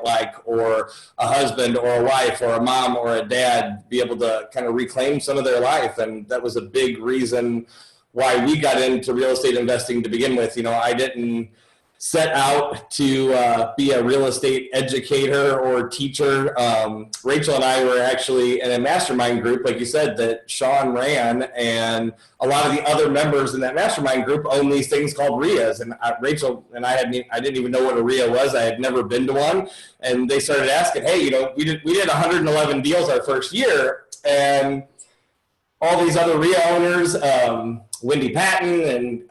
like, or a husband or a wife or a mom or a dad be able to kind of reclaim some of their life. And that was a big reason why we got into real estate investing to begin with. I didn't set out to be a real estate educator or teacher. Rachel and I were actually in a mastermind group, like you said, that Sean ran, and a lot of the other members in that mastermind group own these things called RIAs. And Rachel and I didn't even know what a RIA was. I had never been to one. And they started asking, hey, we did 111 deals our first year, and all these other RIA owners, Wendy Patton and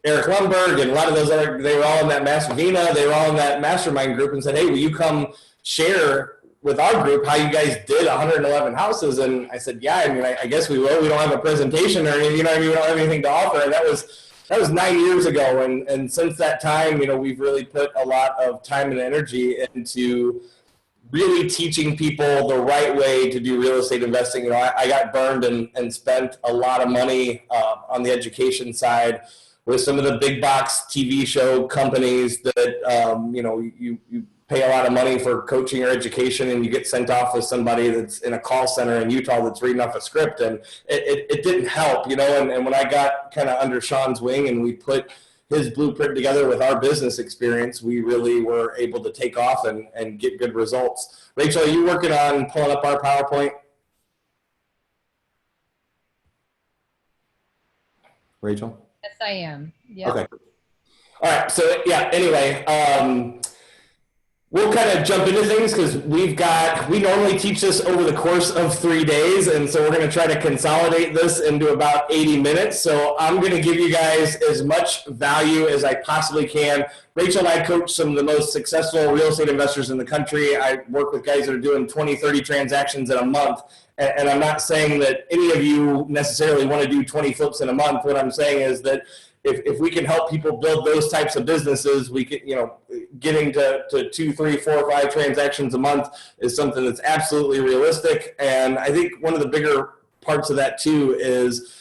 Eric Lundberg and a lot of those other, they were all in that they were all in that mastermind group, and said, hey, will you come share with our group how you guys did 111 houses? And I said, yeah, I guess we will. We don't have a presentation or anything, we don't have anything to offer. And that was 9 years ago. And since that time, we've really put a lot of time and energy into really teaching people the right way to do real estate investing. I got burned and spent a lot of money on the education side with some of the big box TV show companies that, you pay a lot of money for coaching or education, and you get sent off with somebody that's in a call center in Utah that's reading off a script, and it didn't help, and when I got kind of under Sean's wing and we put his blueprint together with our business experience, we really were able to take off and get good results. Rachel, are you working on pulling up our PowerPoint? Rachel? Yes, I am. Yeah. Okay. All right. So yeah, anyway, we'll kind of jump into things because we normally teach this over the course of 3 days. And so we're going to try to consolidate this into about 80 minutes. So I'm going to give you guys as much value as I possibly can. Rachel and I coach some of the most successful real estate investors in the country. I work with guys that are doing 20, 30 transactions in a month. And I'm not saying that any of you necessarily want to do 20 flips in a month. What I'm saying is that if we can help people build those types of businesses, we can, getting to 2, 3, 4, 5 transactions a month is something that's absolutely realistic. And I think one of the bigger parts of that too is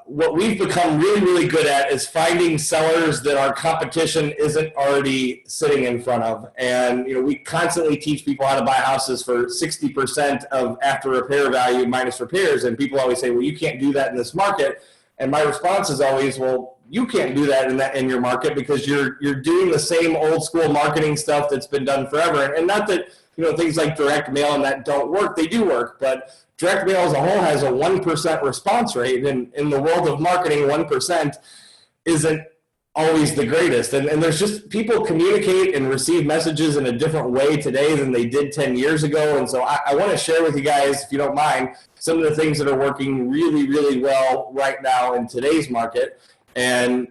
what we've become really, really good at is finding sellers that our competition isn't already sitting in front of. And, we constantly teach people how to buy houses for 60% of after repair value minus repairs. And people always say, well, you can't do that in this market. And my response is always, well, you can't do that in your market because you're doing the same old school marketing stuff that's been done forever. And not that, things like direct mail and that don't work, they do work, but direct mail as a whole has a 1% response rate, and in the world of marketing, 1% isn't always the greatest. And there's just, people communicate and receive messages in a different way today than they did 10 years ago. And so I want to share with you guys, if you don't mind, some of the things that are working really, really well right now in today's market. And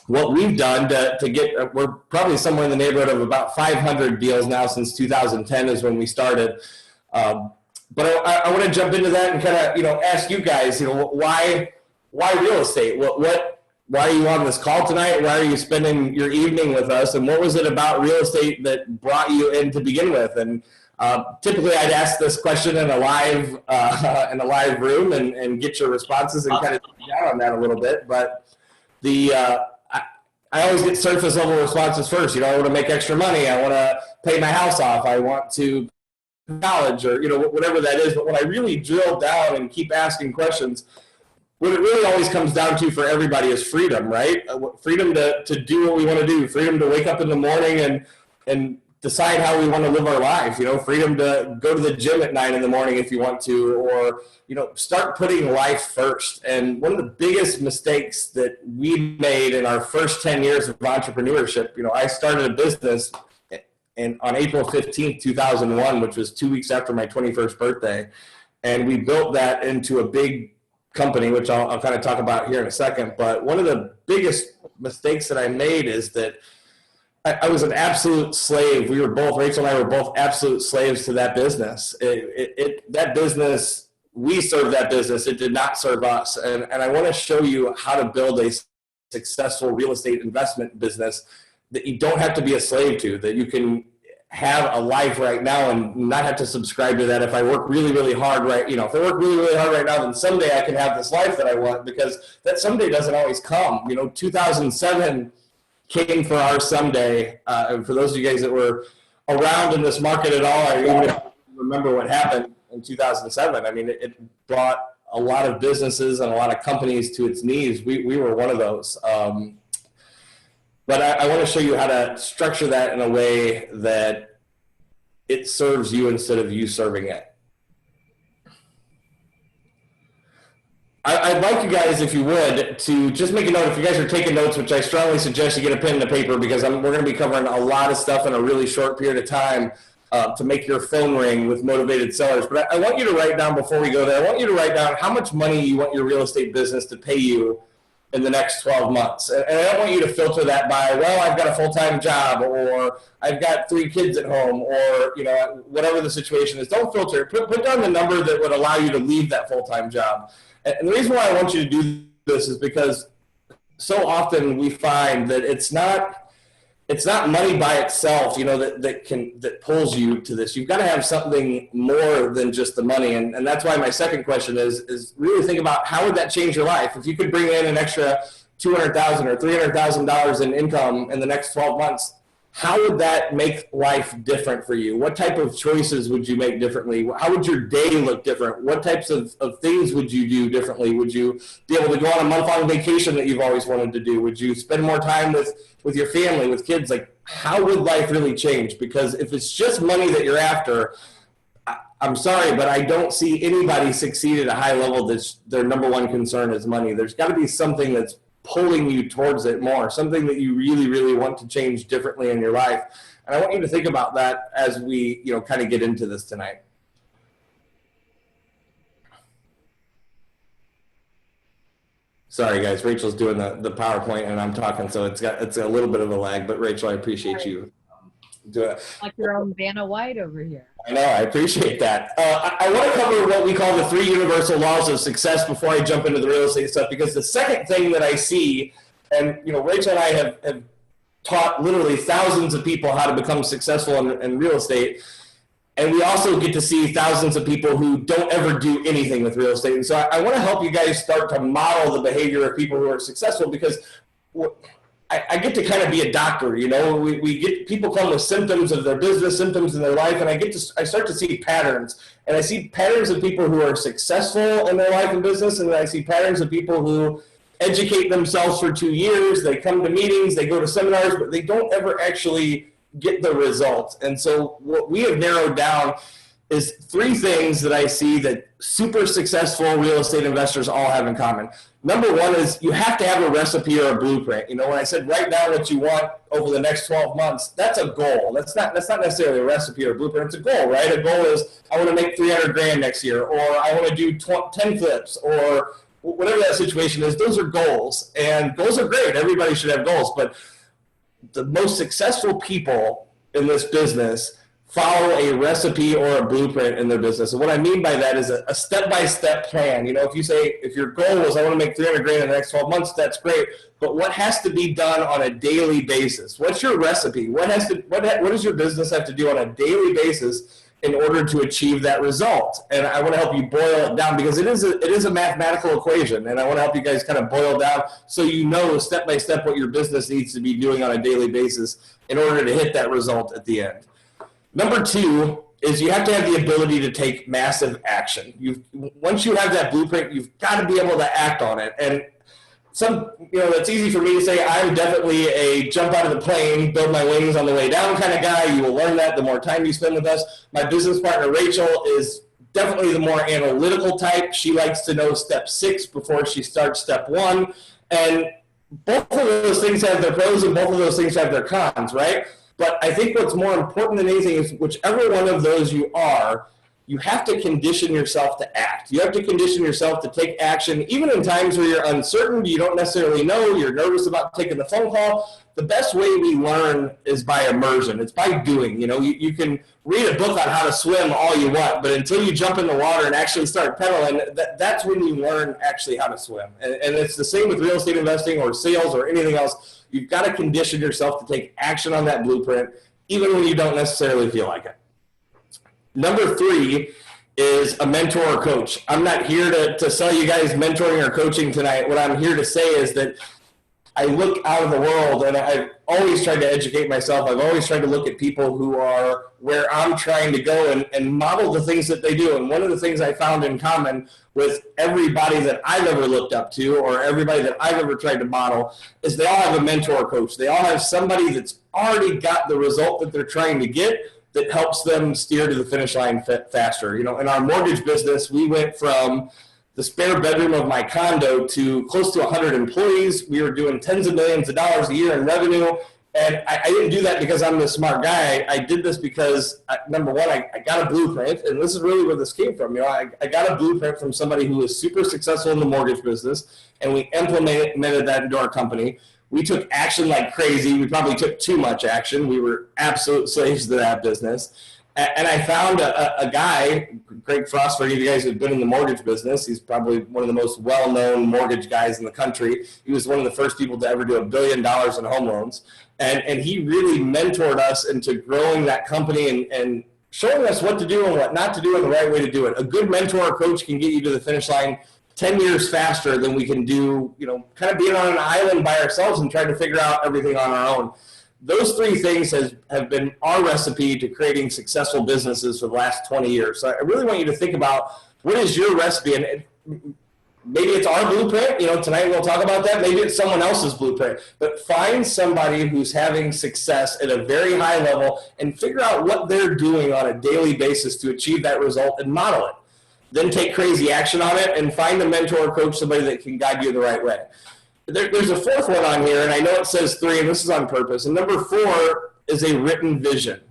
what we've done to get, we're probably somewhere in the neighborhood of about 500 deals now since 2010 is when we started. But I want to jump into that and kind of, ask you guys, why real estate? Why are you on this call tonight? Why are you spending your evening with us? And what was it about real estate that brought you in to begin with? And typically I'd ask this question in a live room and get your responses and kind of down on that a little bit. But I always get surface level responses first. I want to make extra money. I want to pay my house off. I want to college or whatever that is. But when I really drill down and keep asking questions, what it really always comes down to for everybody is freedom, right? Freedom to do what we want to do, freedom to wake up in the morning and decide how we want to live our life, freedom to go to the gym at 9 in the morning if you want to, or start putting life first. And one of the biggest mistakes that we made in our first 10 years of entrepreneurship, I started a business on April 15th, 2001, which was 2 weeks after my 21st birthday. And we built that into a big company, which I'll kind of talk about here in a second. But one of the biggest mistakes that I made is that I was an absolute slave. Rachel and I were both absolute slaves to that business. That business, we served that business. It did not serve us. And I want to show you how to build a successful real estate investment business that you don't have to be a slave to, that you can have a life right now and not have to subscribe to that. If I work really, really hard if I work really, really hard right now, then someday I can have this life that I want, because that someday doesn't always come. 2007 came for our someday. And for those of you guys that were around in this market at all, or even if you remember what happened in 2007. I mean, it brought a lot of businesses and a lot of companies to its knees. We were one of those. But I want to show you how to structure that in a way that it serves you instead of you serving it. I'd like you guys, if you would, to just make a note. If you guys are taking notes, which I strongly suggest you get a pen and a paper, because we're going to be covering a lot of stuff in a really short period of time to make your phone ring with motivated sellers. But I want you to write down, before we go there, I want you to write down how much money you want your real estate business to pay you in the next 12 months. And I don't want you to filter that by, well, I've got a full-time job, or I've got 3 kids at home, or, you know, whatever the situation is. Don't filter. Put down the number that would allow you to leave that full-time job. And the reason why I want you to do this is because so often we find that it's not money by itself, you know, that pulls you to this. You've got to have something more than just the money. And that's why my second question is really think about, how would that change your life? If you could bring in an extra $200,000 or $300,000 in income in the next 12 months, how would that make life different for you? What type of choices would you make differently? How would your day look different? What types of things would you do differently? Would you be able to go on a month-long vacation that you've always wanted to do? Would you spend more time with your family, with kids? Like, how would life really change? Because if it's just money that you're after, I'm sorry, but I don't see anybody succeed at a high level that's their number one concern is money. There's got to be something that's pulling you towards it more, something that you really, really want to change differently in your life. And I want you to think about that as we, you know, kind of get into this tonight. Sorry guys, Rachel's doing the PowerPoint and I'm talking, so it's a little bit of a lag, but Rachel, I appreciate you doing it. Like your own Vanna White over here. I know, I appreciate that. I want to cover what we call the 3 universal laws of success before I jump into the real estate stuff, because the second thing that I see, and you know, Rachel and I have taught literally thousands of people how to become successful in real estate, and we also get to see thousands of people who don't ever do anything with real estate. And so I want to help you guys start to model the behavior of people who are successful, because I get to kind of be a doctor, you know. We get people come with symptoms of their business, symptoms in their life, and I start to see patterns. And I see patterns of people who are successful in their life and business, and I see patterns of people who educate themselves for 2 years, they come to meetings, they go to seminars, but they don't ever actually get the results. And so what we have narrowed down is 3 things that I see that super successful real estate investors all have in common. Number 1 is you have to have a recipe or a blueprint. You know, when I said write down what you want over the next 12 months, that's a goal. That's not necessarily a recipe or a blueprint. It's a goal, right? A goal is I want to make 300 grand next year, or I want to do 10 flips, or whatever that situation is. Those are goals, and goals are great. Everybody should have goals, but the most successful people in this business follow a recipe or a blueprint in their business. And what I mean by that is a step-by-step plan. You know, if your goal is I want to make 300 grand in the next 12 months, that's great. But what has to be done on a daily basis? What's your recipe? What does your business have to do on a daily basis in order to achieve that result? And I want to help you boil it down, because it is a mathematical equation, and I want to help you guys kind of boil down so you know step by step what your business needs to be doing on a daily basis in order to hit that result at the end. Number 2 is you have to have the ability to take massive action. Once you have that blueprint, you've got to be able to act on it. And it's easy for me to say I'm definitely a jump out of the plane, build my wings on the way down kind of guy. You will learn that the more time you spend with us. My business partner, Rachel, is definitely the more analytical type. She likes to know step 6 before she starts step 1. And both of those things have their pros and both of those things have their cons, right? But I think what's more important than anything is whichever one of those you are, you have to condition yourself to act. You have to condition yourself to take action, even in times where you're uncertain, you don't necessarily know, you're nervous about taking the phone call. The best way we learn is by immersion. It's by doing. You know, you can read a book on how to swim all you want, but until you jump in the water and actually start pedaling, that's when you learn actually how to swim. And it's the same with real estate investing or sales or anything else. You've got to condition yourself to take action on that blueprint, even when you don't necessarily feel like it. Number 3 is a mentor or coach. I'm not here to sell you guys mentoring or coaching tonight. What I'm here to say is that I look out of the world, and I've always tried to educate myself. I've always tried to look at people who are where I'm trying to go and model the things that they do. And one of the things I found in common with everybody that I've ever looked up to or everybody that I've ever tried to model is they all have a mentor coach. They all have somebody that's already got the result that they're trying to get that helps them steer to the finish line faster. You know, in our mortgage business, we went from the spare bedroom of my condo to close to 100 employees. We were doing tens of millions of dollars a year in revenue. And I didn't do that because I'm the smart guy. I did this because, number one, I got a blueprint, and this is really where this came from. You know, I got a blueprint from somebody who was super successful in the mortgage business, and we implemented that into our company. We took action like crazy. We probably took too much action. We were absolute slaves to that business. And I found a guy, Greg Frost, for any of you guys who've been in the mortgage business. He's probably one of the most well-known mortgage guys in the country. He was one of the first people to ever do $1 billion in home loans. And he really mentored us into growing that company and showing us what to do and what not to do and the right way to do it. A good mentor or coach can get you to the finish line 10 years faster than we can do, you know, kind of being on an island by ourselves and trying to figure out everything on our own. Those three things have been our recipe to creating successful businesses for the last 20 years. So I really want you to think about what is your recipe, and maybe it's our blueprint. You know, tonight we'll talk about that. Maybe it's someone else's blueprint. But find somebody who's having success at a very high level and figure out what they're doing on a daily basis to achieve that result and model it. Then take crazy action on it and find a mentor or coach, somebody that can guide you the right way. There's a fourth one on here, and I know it says 3, and this is on purpose. And number 4 is a written vision.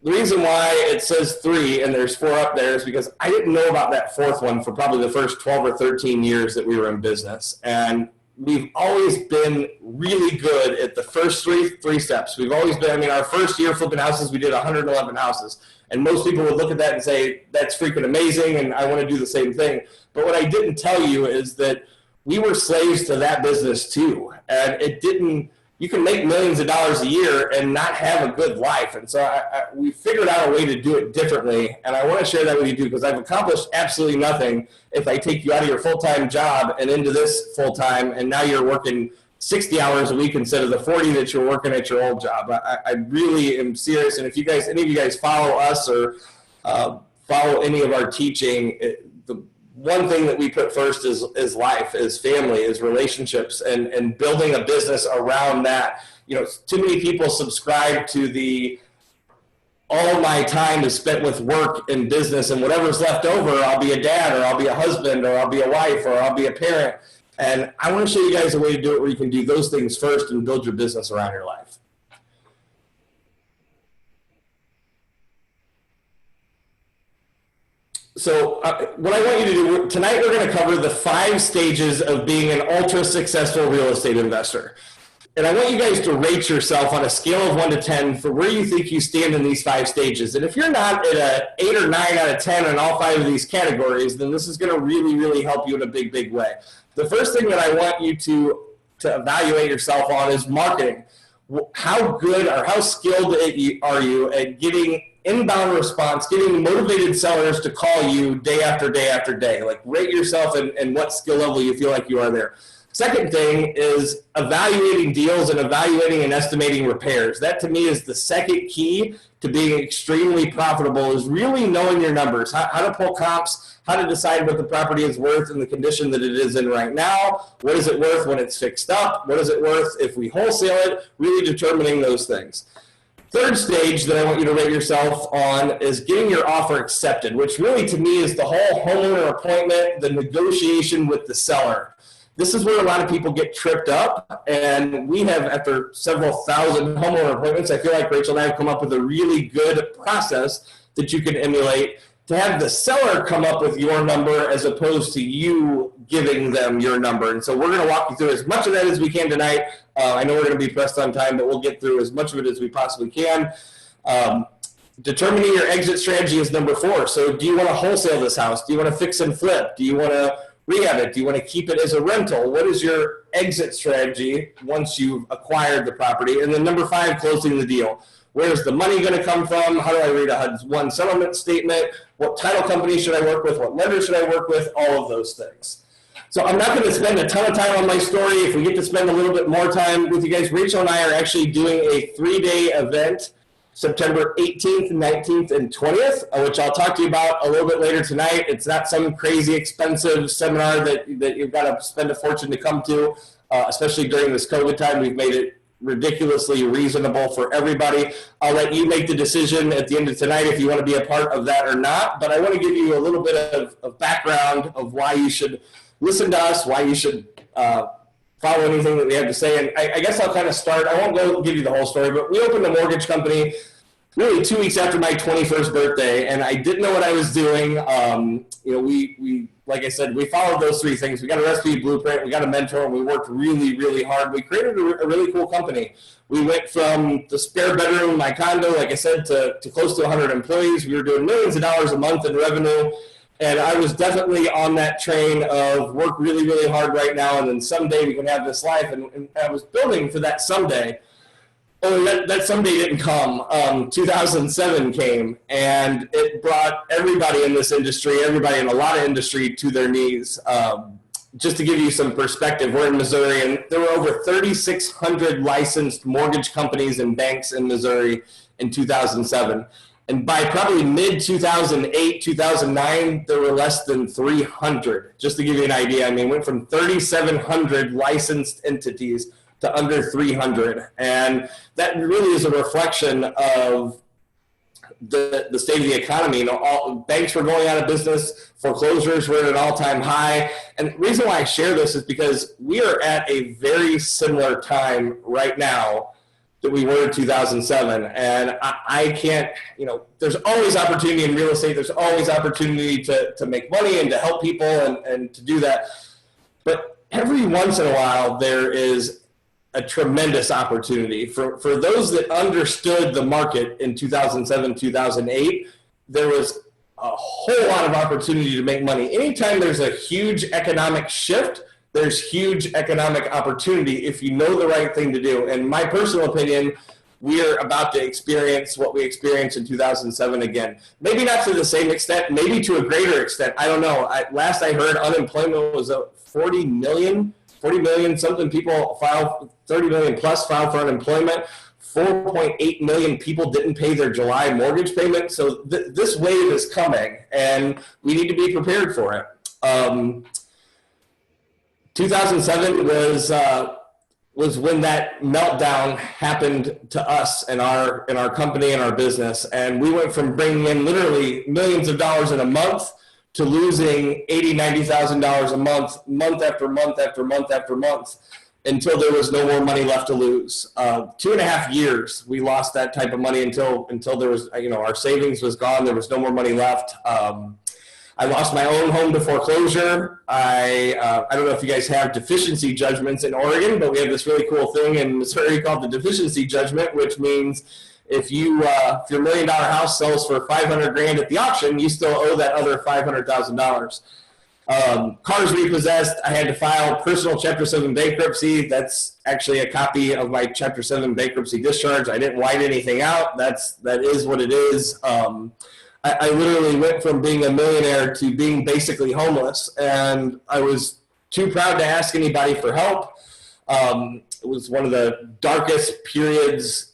The reason why it says 3 and there's 4 up there is because I didn't know about that 4th one for probably the first 12 or 13 years that we were in business. And we've always been really good at the first three steps. We've always been, I mean, our first year flipping houses, we did 111 houses. And most people would look at that and say, that's freaking amazing, and I want to do the same thing. But what I didn't tell you is that we were slaves to that business too. And it didn't, you can make millions of dollars a year and not have a good life. And so we figured out a way to do it differently. And I want to share that with you too, because I've accomplished absolutely nothing if I take you out of your full-time job and into this full-time, and now you're working 60 hours a week instead of the 40 that you're working at your old job. I really am serious. And if you guys, any of you guys follow us or follow any of our teaching, the one thing that we put first is life, is family, is relationships, and building a business around that. You know, too many people subscribe to the all my time is spent with work and business, and whatever's left over, I'll be a dad, or I'll be a husband, or I'll be a wife, or I'll be a parent. And I want to show you guys a way to do it where you can do those things first and build your business around your life. So what I want you to do, tonight we're going to cover the 5 stages of being an ultra successful real estate investor. And I want you guys to rate yourself on a scale of 1 to 10 for where you think you stand in these 5 stages. And if you're not at an 8 or 9 out of 10 in all 5 of these categories, then this is going to really, really help you in a big, big way. The first thing that I want you to evaluate yourself on is marketing. How good or how skilled are you at getting inbound response, getting motivated sellers to call you day after day after day? Like, rate yourself and what skill level you feel like you are there. Second thing is evaluating deals and evaluating and estimating repairs. That to me is the second key to being extremely profitable, is really knowing your numbers, how to pull comps, how to decide what the property is worth in the condition that it is in right now. What is it worth when it's fixed up? What is it worth if we wholesale it? Really determining those things. Third stage that I want you to rate yourself on is getting your offer accepted, which really to me is the whole homeowner appointment, the negotiation with the seller. This is where a lot of people get tripped up, and we have, after several thousand homeowner appointments, I feel like Rachel and I have come up with a really good process that you can emulate to have the seller come up with your number as opposed to you giving them your number. And so we're going to walk you through as much of that as we can tonight. I know we're going to be pressed on time, but we'll get through as much of it as we possibly can. Determining your exit strategy is number 4. So do you want to wholesale this house? Do you want to fix and flip? Do you want to rehab it? Do you want to keep it as a rental? What is your exit strategy once you've acquired the property? And then number 5, closing the deal. Where's the money going to come from? How do I read a HUD-1 settlement statement? What title company should I work with? What lender should I work with? All of those things. So I'm not going to spend a ton of time on my story. If we get to spend a little bit more time with you guys, Rachel and I are actually doing a 3-day event, September 18th, 19th, and 20th, which I'll talk to you about a little bit later tonight. It's not some crazy expensive seminar that you've got to spend a fortune to come to, especially during this COVID time. We've made it ridiculously reasonable for everybody. I'll let you make the decision at the end of tonight if you want to be a part of that or not, but I want to give you a little bit of background of why you should listen to us, why you should follow anything that we have to say. And I guess I'll kind of start. I won't go give you the whole story, but we opened a mortgage company really 2 weeks after my 21st birthday, and I didn't know what I was doing. We like I said, we followed those 3 things. We got a recipe blueprint, we got a mentor, and we worked really, really hard. We created a really cool company. We went from the spare bedroom in my condo, like I said, to close to 100 employees. We were doing millions of dollars a month in revenue. And I was definitely on that train of work really, really hard right now, and then someday we can have this life. And I was building for that someday. Only that someday didn't come. 2007 came, and it brought everybody in this industry, everybody in a lot of industry, to their knees. Just to give you some perspective, we're in Missouri, and there were over 3,600 licensed mortgage companies and banks in Missouri in 2007. And by probably mid-2008, 2009, there were less than 300. Just to give you an idea, I mean, went from 3,700 licensed entities to under 300. And that really is a reflection of the state of the economy. You know, all banks were going out of business, foreclosures were at an all-time high. And the reason why I share this is because we are at a very similar time right now that we were in 2007. And I can't, there's always opportunity in real estate. There's always opportunity to make money and to help people and to do that. But every once in a while, there is a tremendous opportunity. For those that understood the market in 2007, 2008, there was a whole lot of opportunity to make money. Anytime there's a huge economic shift, there's huge economic opportunity if you know the right thing to do. In my personal opinion, we are about to experience what we experienced in 2007 again. Maybe not to the same extent, maybe to a greater extent. I don't know. Last I heard, unemployment was 40 million something people filed, 30 million plus filed for unemployment. 4.8 million people didn't pay their July mortgage payment. So this wave is coming, and we need to be prepared for it. 2007 was when that meltdown happened to us in our company and our business, and we went from bringing in literally millions of dollars in a month to losing $80,000, $90,000 a month after month after month after month, until there was no more money left to lose. 2.5 years we lost that type of money until there was, our savings was gone. There was no more money left. I lost my own home to foreclosure. I don't know if you guys have deficiency judgments in Oregon, but we have this really cool thing in Missouri called the deficiency judgment, which means if your $1 million house sells for $500,000 at the auction, you still owe that other $500,000. Cars repossessed, I had to file personal Chapter 7 bankruptcy. That's actually a copy of my Chapter 7 bankruptcy discharge. I didn't white anything out. That is what it is. I literally went from being a millionaire to being basically homeless, and I was too proud to ask anybody for help. It was one of the darkest periods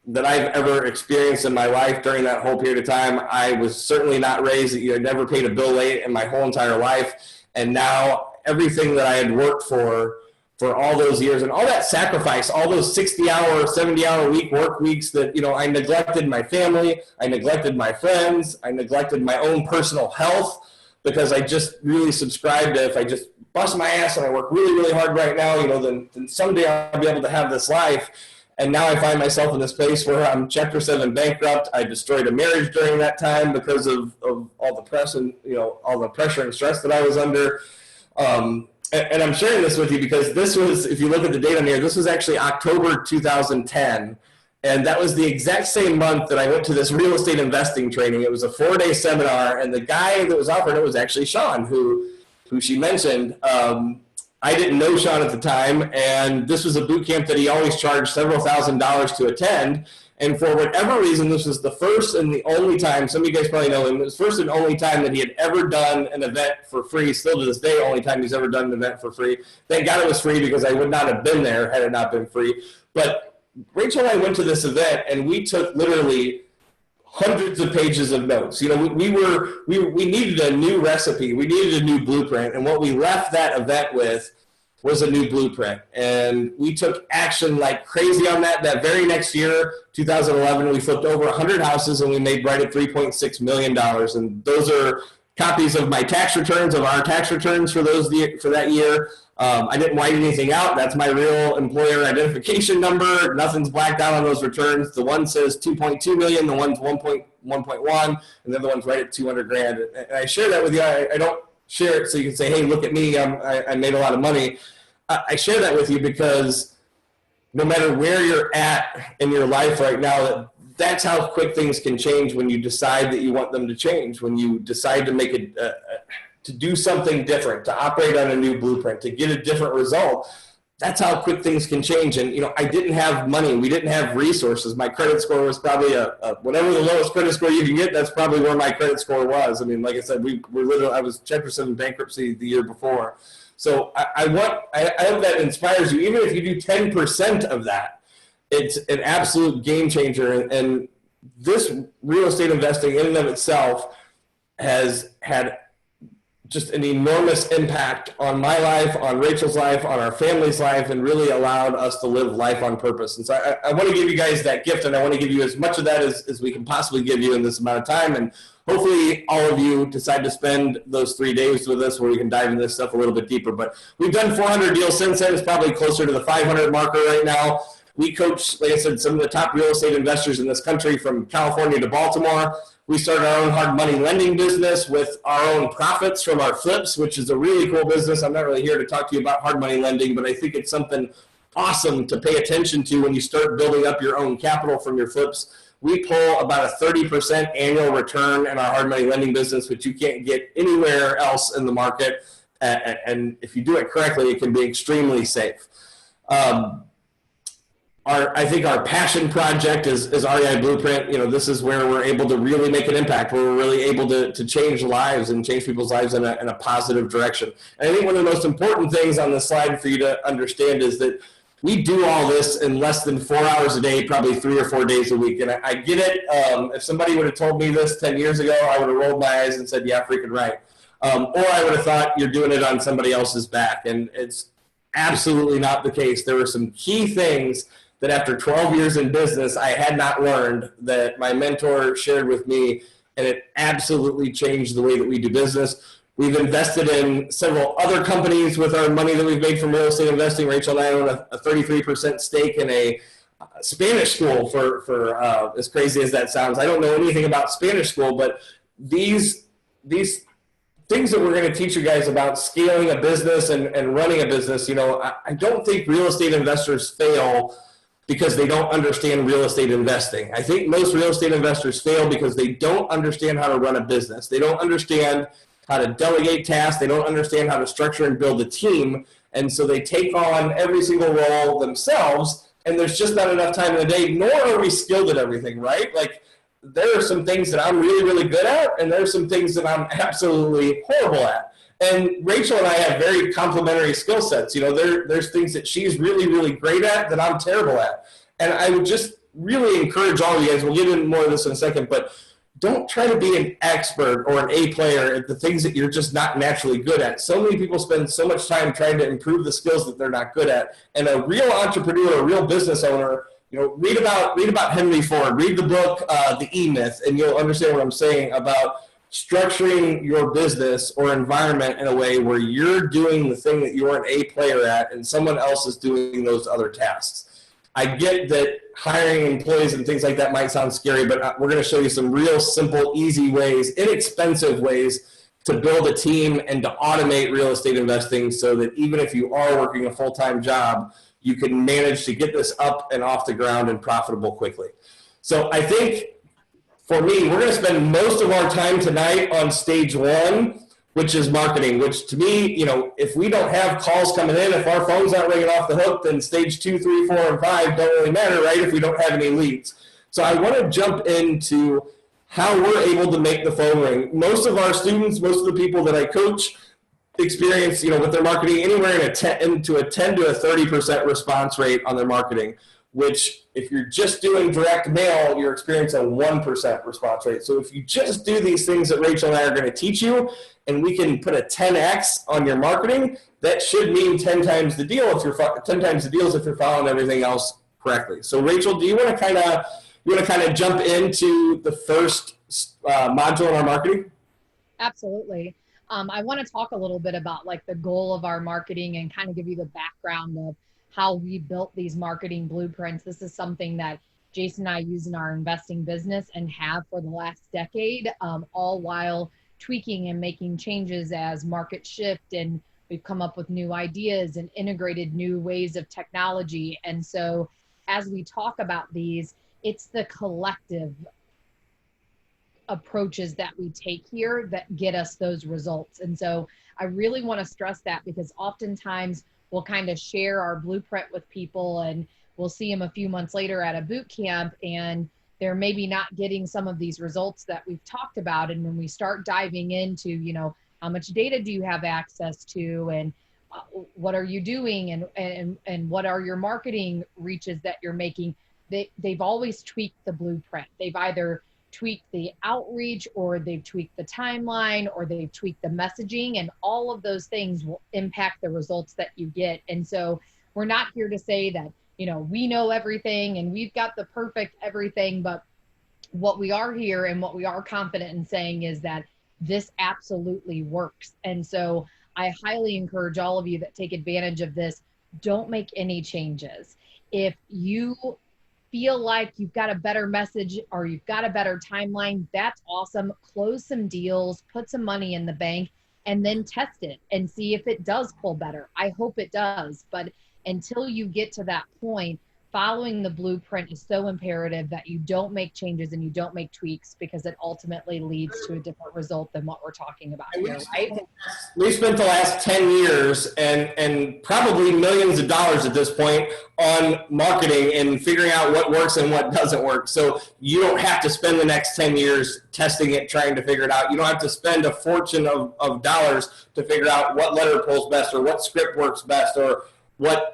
that I've ever experienced in my life. During that whole period of time, I was certainly not raised. I never paid a bill late in my whole entire life, and now everything that I had worked for all those years and all that sacrifice, all those 60-hour, 70-hour week work weeks that, I neglected my family, I neglected my friends, I neglected my own personal health, because I just really subscribed to, if I just bust my ass and I work really, really hard right now, then someday I'll be able to have this life. And now I find myself in this place where I'm Chapter 7 bankrupt. I destroyed a marriage during that time because of all the press and, all the pressure and stress that I was under. And I'm sharing this with you because this was, if you look at the date on here, this was actually October 2010. And that was the exact same month that I went to this real estate investing training. It was a 4-day seminar, and the guy that was offering it was actually Sean, who she mentioned. I didn't know Sean at the time, and this was a boot camp that he always charged several $1,000s to attend. And for whatever reason, this was the first and the only time, some of you guys probably know him, it was the first and only time that he had ever done an event for free. Still to this day, only time he's ever done an event for free. Thank God it was free, because I would not have been there had it not been free. But Rachel and I went to this event, and we took literally hundreds of pages of notes. You know, we needed a new recipe. We needed a new blueprint. And what we left that event with was a new blueprint. And we took action like crazy on that. That very next year, 2011, we flipped over 100 houses, and we made right at $3.6 million. And those are copies of my tax returns, of our tax returns for that year. I didn't white anything out. That's my real employer identification number. Nothing's blacked out on those returns. The one says 2.2 million, the one's 1.1, and the other one's right at 200 grand. And I share that with you. I don't share it so you can say, hey, look at me, I made a lot of money. I share that with you because no matter where you're at in your life right now, that's how quick things can change when you decide that you want them to change, when you decide to make it, to do something different, to operate on a new blueprint, to get a different result. That's how quick things can change. And, you know, I didn't have money. We didn't have resources. My credit score was probably whatever the lowest credit score you can get, that's probably where my credit score was. I mean, like I said, I was Chapter 7 bankruptcy the year before. So I hope that inspires you. Even if you do 10% of that, it's an absolute game changer. And this real estate investing in and of itself has had just an enormous impact on my life, on Rachel's life, on our family's life, and really allowed us to live life on purpose. And so I want to give you guys that gift, and I want to give you as much of that as we can possibly give you in this amount of time. And hopefully all of you decide to spend those 3 days with us where we can dive into this stuff a little bit deeper. But we've done 400 deals since then. It's probably closer to the 500 marker right now. We coach, like I said, some of the top real estate investors in this country from California to Baltimore. We started our own hard money lending business with our own profits from our flips, which is a really cool business. I'm not really here to talk to you about hard money lending, but I think it's something awesome to pay attention to when you start building up your own capital from your flips. We pull about a 30% annual return in our hard money lending business, which you can't get anywhere else in the market. And if you do it correctly, it can be extremely safe. I think our passion project is REI Blueprint. You know, this is where we're able to really make an impact, where we're really able to change lives and change people's lives in a positive direction. And I think one of the most important things on this slide for you to understand is that we do all this in less than 4 hours a day, probably 3 or 4 days a week. And I get it. If somebody would have told me this 10 years ago, I would have rolled my eyes and said, yeah, freaking right. Or I would have thought you're doing it on somebody else's back. And it's absolutely not the case. There were some key things that after 12 years in business, I had not learned, that my mentor shared with me, and it absolutely changed the way that we do business. We've invested in several other companies with our money that we've made from real estate investing. Rachel and I own a 33% stake in a Spanish school for as crazy as that sounds. I don't know anything about Spanish school, but these things that we're going to teach you guys about scaling a business and running a business, you know, I don't think real estate investors fail because they don't understand real estate investing. I think most real estate investors fail because they don't understand how to run a business. They don't understand how to delegate tasks. They don't understand how to structure and build a team. And so they take on every single role themselves, and there's just not enough time in the day, nor are we skilled at everything, right? Like, there are some things that I'm really, really good at, and there are some things that I'm absolutely horrible at. And Rachel and I have very complementary skill sets. You know, there's things that she's really, really great at that I'm terrible at. And I would just really encourage all of you guys, we'll get into more of this in a second, but don't try to be an expert or an A player at the things that you're just not naturally good at. So many people spend so much time trying to improve the skills that they're not good at. And a real entrepreneur, a real business owner, you know, read about Henry Ford, read the book, The E-Myth, and you'll understand what I'm saying about structuring your business or environment in a way where you're doing the thing that you're an A player at and someone else is doing those other tasks. I get that hiring employees and things like that might sound scary, but we're going to show you some real simple, easy ways, inexpensive ways to build a team and to automate real estate investing so that even if you are working a full-time job, you can manage to get this up and off the ground and profitable quickly. So I think for me, we're going to spend most of our time tonight on stage one, which is marketing, which to me, you know, if we don't have calls coming in, if our phone's not ringing off the hook, then stage 2, 3, 4, and 5 don't really matter, right, if we don't have any leads. So I want to jump into how we're able to make the phone ring. Most of our students, most of the people that I coach experience, with their marketing anywhere into a 10 to a 30% response rate on their marketing, which if you're just doing direct mail, you're experiencing a 1% response rate. So if you just do these things that Rachel and I are going to teach you, and we can put a 10x on your marketing, that should mean 10 times the deal if you're 10 times the deals if you're following everything else correctly. So Rachel, do you want to kind of jump into the first module in our marketing? Absolutely. I want to talk a little bit about like the goal of our marketing and kind of give you the background of how we built these marketing blueprints. This is something that Jason and I use in our investing business and have for the last decade, all while tweaking and making changes as markets shift, and we've come up with new ideas and integrated new ways of technology. And so as we talk about these, it's the collective approaches that we take here that get us those results. And so I really want to stress that, because oftentimes we'll kind of share our blueprint with people and we'll see them a few months later at a boot camp and they're maybe not getting some of these results that we've talked about. And when we start diving into, how much data do you have access to, and what are you doing, and what are your marketing reaches that you're making, they've always tweaked the blueprint. They've either tweaked the outreach, or they've tweaked the timeline, or they've tweaked the messaging, and all of those things will impact the results that you get. And so we're not here to say that, we know everything and we've got the perfect everything, but what we are here and what we are confident in saying is that this absolutely works. And so I highly encourage all of you that take advantage of this, don't make any changes. If you feel like you've got a better message or you've got a better timeline, that's awesome. Close some deals, put some money in the bank, and then test it and see if it does pull better. I hope it does. But until you get to that point, following the blueprint is so imperative that you don't make changes and you don't make tweaks, because it ultimately leads to a different result than what we're talking about here, right? We spent the last 10 years and probably millions of dollars at this point on marketing and figuring out what works and what doesn't work. So you don't have to spend the next 10 years testing it, trying to figure it out. You don't have to spend a fortune of dollars to figure out what letter pulls best, or what script works best, or what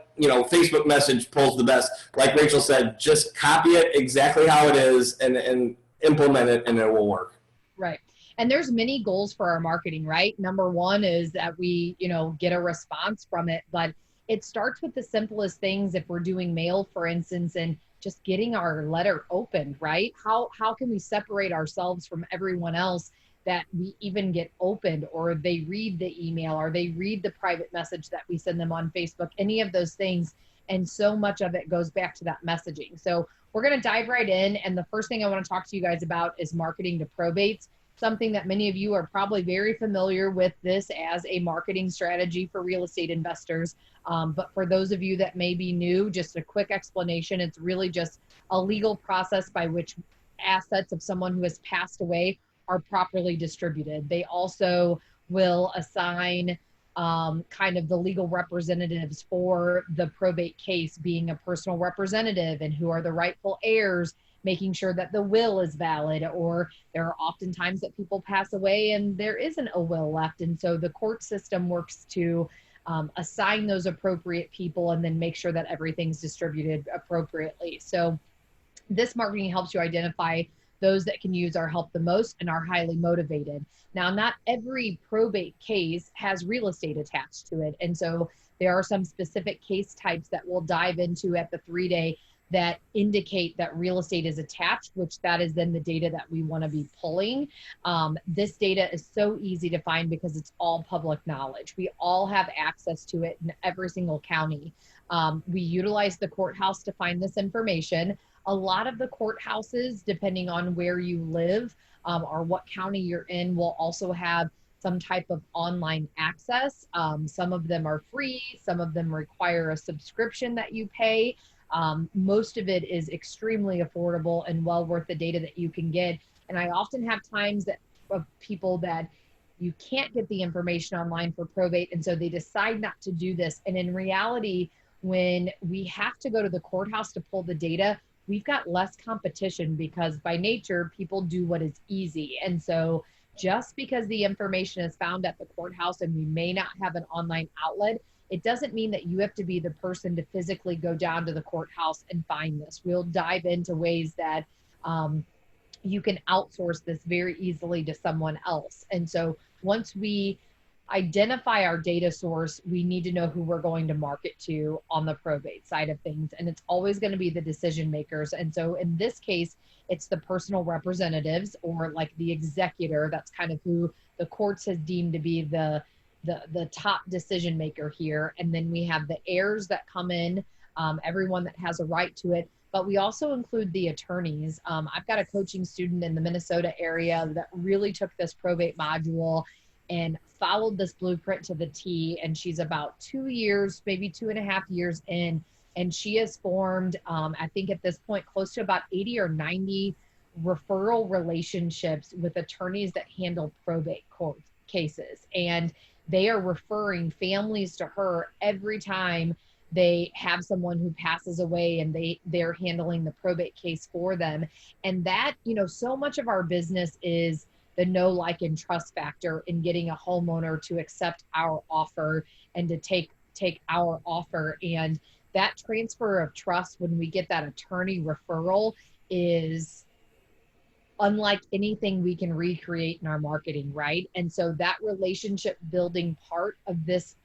Facebook message pulls the best. Like Rachel said, just copy it exactly how it is and implement it, and it will work. Right. And there's many goals for our marketing, right? Number one is that we, get a response from it, but it starts with the simplest things. If we're doing mail, for instance, and just getting our letter opened, right? How can we separate ourselves from everyone else that we even get opened, or they read the email, or they read the private message that we send them on Facebook, any of those things. And so much of it goes back to that messaging. So we're going to dive right in. And the first thing I want to talk to you guys about is marketing to probates, something that many of you are probably very familiar with this as a marketing strategy for real estate investors. But for those of you that may be new, just a quick explanation. It's really just a legal process by which assets of someone who has passed away are properly distributed. They also will assign kind of the legal representatives for the probate case, being a personal representative, and who are the rightful heirs, making sure that the will is valid. Or there are often times that people pass away and there isn't a will left. And so the court system works to assign those appropriate people and then make sure that everything's distributed appropriately. So this marketing helps you identify those that can use our help the most and are highly motivated. Now, not every probate case has real estate attached to it. And so there are some specific case types that we'll dive into at the 3-day that indicate that real estate is attached, which that is then the data that we want to be pulling. This data is so easy to find because it's all public knowledge. We all have access to it in every single county. We utilize the courthouse to find this information. A lot of the courthouses, depending on where you live or what county you're in, will also have some type of online access. Some of them are free. Some of them require a subscription that you pay. Most of it is extremely affordable and well worth the data that you can get. And I often have times of people that you can't get the information online for probate, and so they decide not to do this. And in reality, when we have to go to the courthouse to pull the data, we've got less competition because by nature, people do what is easy. And so just because the information is found at the courthouse and we may not have an online outlet, it doesn't mean that you have to be the person to physically go down to the courthouse and find this. We'll dive into ways that you can outsource this very easily to someone else. And so once we identify our data source, we need to know who we're going to market to on the probate side of things. And it's always going to be the decision makers. And so in this case, it's the personal representatives or like the executor. That's kind of who the courts has deemed to be the top decision maker here. And then we have the heirs that come in, everyone that has a right to it. But we also include the attorneys. I've got a coaching student in the Minnesota area that really took this probate module and followed this blueprint to the T. And she's about 2 years, maybe 2.5 years in. And she has formed, I think at this point, close to about 80 or 90 referral relationships with attorneys that handle probate court cases. And they are referring families to her every time they have someone who passes away and they're handling the probate case for them. And that, so much of our business is the know, like, and trust factor in getting a homeowner to accept our offer and to take our offer. And that transfer of trust when we get that attorney referral is unlike anything we can recreate in our marketing, right? And so that relationship building part of this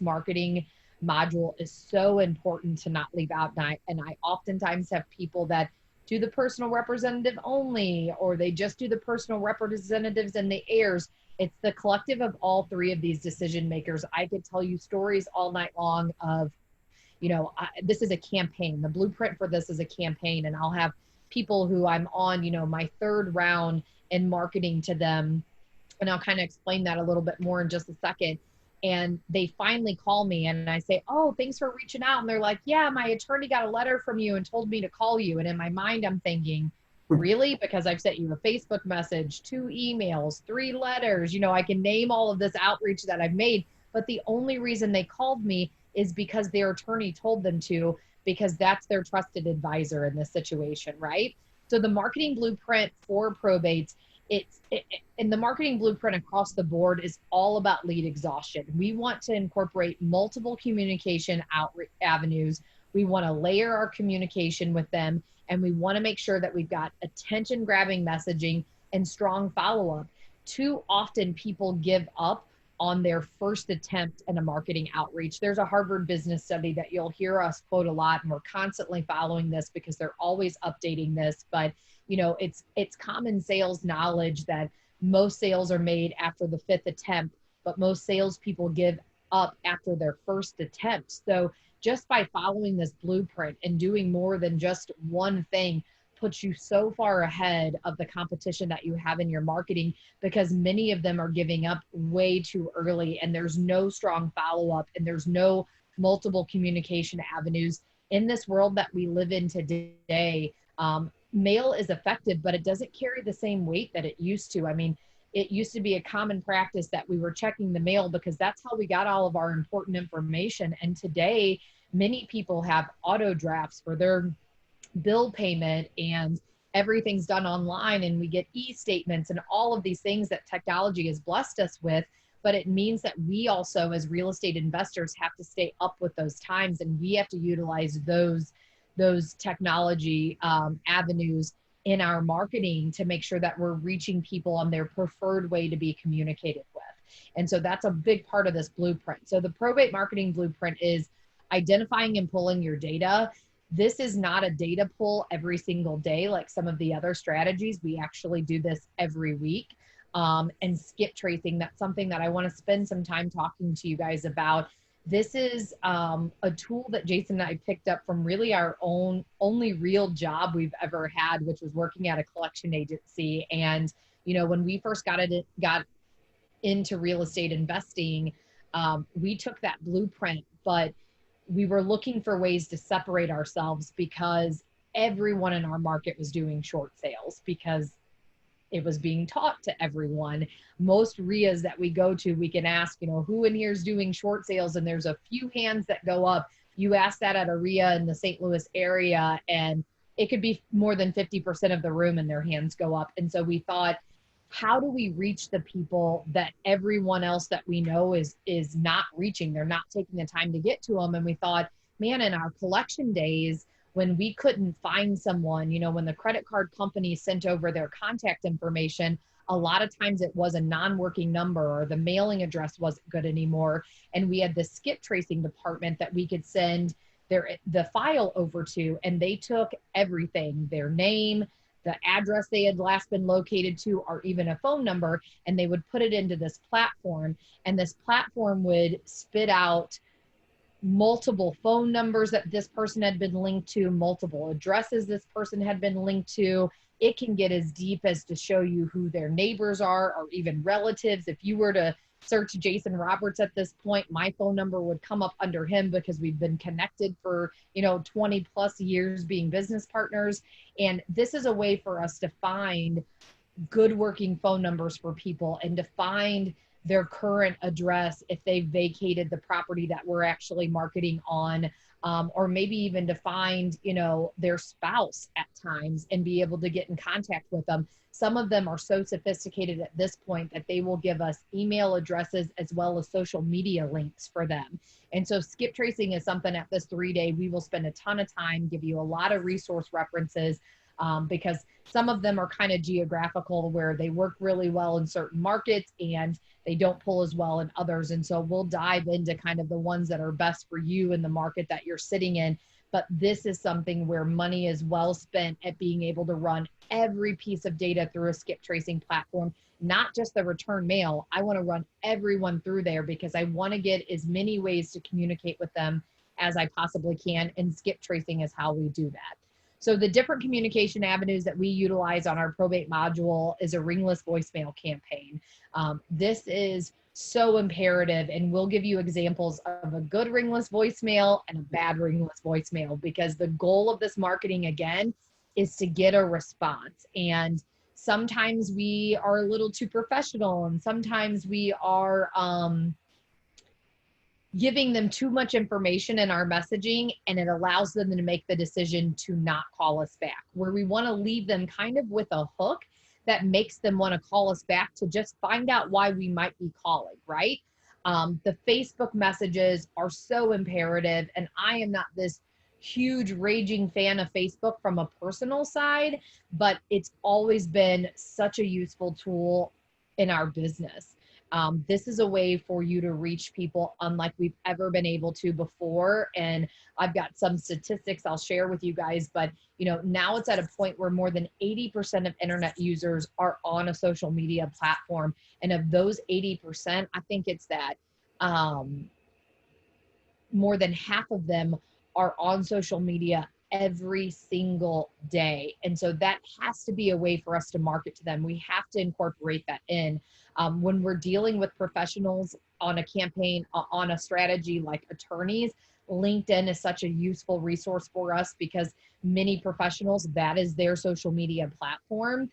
marketing module is so important to not leave out. And I oftentimes have people that do the personal representative only, or they just do the personal representatives and the heirs. It's the collective of all three of these decision makers. I could tell you stories all night long of, this is a campaign. The blueprint for this is a campaign, and I'll have people who I'm on, my third round in marketing to them. And I'll kind of explain that a little bit more in just a second. And they finally call me and I say, oh, thanks for reaching out. And they're like, yeah, my attorney got a letter from you and told me to call you. And in my mind, I'm thinking, really? Because I've sent you a Facebook message, 2 emails, 3 letters, I can name all of this outreach that I've made. But the only reason they called me is because their attorney told them to, because that's their trusted advisor in this situation, right? So the marketing blueprint for probates, and the marketing blueprint across the board is all about lead exhaustion. We want to incorporate multiple communication avenues. We want to layer our communication with them, and we want to make sure that we've got attention-grabbing messaging and strong follow-up. Too often people give up on their first attempt at a marketing outreach. There's a Harvard business study that you'll hear us quote a lot, and we're constantly following this because they're always updating this. But it's common sales knowledge that most sales are made after the 5th attempt, but most salespeople give up after their first attempt. So just by following this blueprint and doing more than just one thing puts you so far ahead of the competition that you have in your marketing, because many of them are giving up way too early, and there's no strong follow-up and there's no multiple communication avenues. In this world that we live in today, mail is effective, but it doesn't carry the same weight that it used to. I mean, it used to be a common practice that we were checking the mail because that's how we got all of our important information. And today, many people have auto drafts for their bill payment, and everything's done online, and we get e-statements and all of these things that technology has blessed us with. But it means that we also, as real estate investors, have to stay up with those times, and we have to utilize those technology avenues in our marketing to make sure that we're reaching people on their preferred way to be communicated with. And so that's a big part of this blueprint. So the probate marketing blueprint is identifying and pulling your data. This is not a data pull every single day like some of the other strategies. We actually do this every week. And skip tracing, that's something that I want to spend some time talking to you guys about. This is a tool that Jason and I picked up from really our only real job we've ever had, which was working at a collection agency. And, when we first got into real estate investing, we took that blueprint, but we were looking for ways to separate ourselves because everyone in our market was doing short sales because it was being taught to everyone. Most RIAs that we go to, we can ask, who in here is doing short sales? And there's a few hands that go up. You ask that at a RIA in the St. Louis area, and it could be more than 50% of the room and their hands go up. And so we thought, how do we reach the people that everyone else that we know is not reaching? They're not taking the time to get to them. And we thought, man, in our collection days, when we couldn't find someone, you know, when the credit card company sent over their contact information, a lot of times it was a non-working number or the mailing address wasn't good anymore. And we had the skip tracing department that we could send the file over to, and they took everything, their name, the address they had last been located to, or even a phone number, and they would put it into this platform, and this platform would spit out multiple phone numbers that this person had been linked to, multiple addresses this person had been linked to. It can get as deep as to show you who their neighbors are or even relatives. If you were to search Jason Roberts at this point, my phone number would come up under him because we've been connected for, you know, 20 plus years being business partners. And this is a way for us to find good working phone numbers for people and to find their current address if they vacated the property that we're actually marketing on, or maybe even to find, you know, their spouse at times and be able to get in contact with them. Some of them are so sophisticated at this point that they will give us email addresses as well as social media links for them. And so skip tracing is something at this 3-day, we will spend a ton of time, give you a lot of resource references, because some of them are kind of geographical where they work really well in certain markets and they don't pull as well in others. And so we'll dive into kind of the ones that are best for you in the market that you're sitting in. But this is something where money is well spent at being able to run every piece of data through a skip tracing platform, not just the return mail. I want to run everyone through there because I want to get as many ways to communicate with them as I possibly can. And skip tracing is how we do that. So the different communication avenues that we utilize on our probate module is a ringless voicemail campaign. This is so imperative, and we'll give you examples of a good ringless voicemail and a bad ringless voicemail, because the goal of this marketing, again, is to get a response. And sometimes we are a little too professional, and sometimes we are giving them too much information in our messaging, and it allows them to make the decision to not call us back, where we want to leave them kind of with a hook that makes them want to call us back to just find out why we might be calling, right? The Facebook messages are so imperative, and I am not this huge raging fan of Facebook from a personal side, but it's always been such a useful tool in our business. This is a way for you to reach people unlike we've ever been able to before. And I've got some statistics I'll share with you guys, but you know, now it's at a point where more than 80% of internet users are on a social media platform. And of those 80%, I think it's that more than half of them are on social media every single day. And so that has to be a way for us to market to them. We have to incorporate that in. When we're dealing with professionals on a campaign, on a strategy like attorneys, LinkedIn is such a useful resource for us because many professionals, that is their social media platform.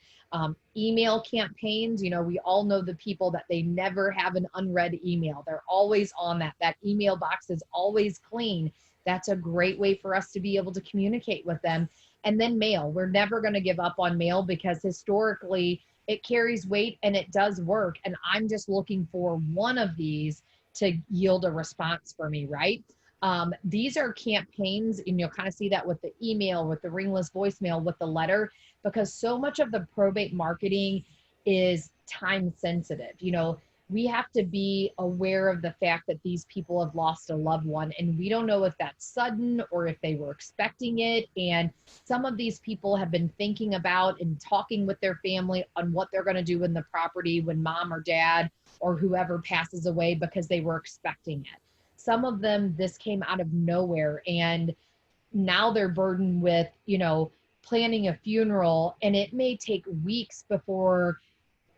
Email campaigns, you know, we all know the people that they never have an unread email. They're always on that. That email box is always clean. That's a great way for us to be able to communicate with them. And then mail. We're never going to give up on mail because historically it carries weight and it does work. And I'm just looking for one of these to yield a response for me, right? These are campaigns, and you'll kind of see that with the email, with the ringless voicemail, with the letter, because so much of the probate marketing is time sensitive. You know, we have to be aware of the fact that these people have lost a loved one, and we don't know if that's sudden or if they were expecting it. And some of these people have been thinking about and talking with their family on what they're going to do in the property when mom or dad or whoever passes away because they were expecting it. Some of them, this came out of nowhere, and now they're burdened with, you know, planning a funeral, and it may take weeks before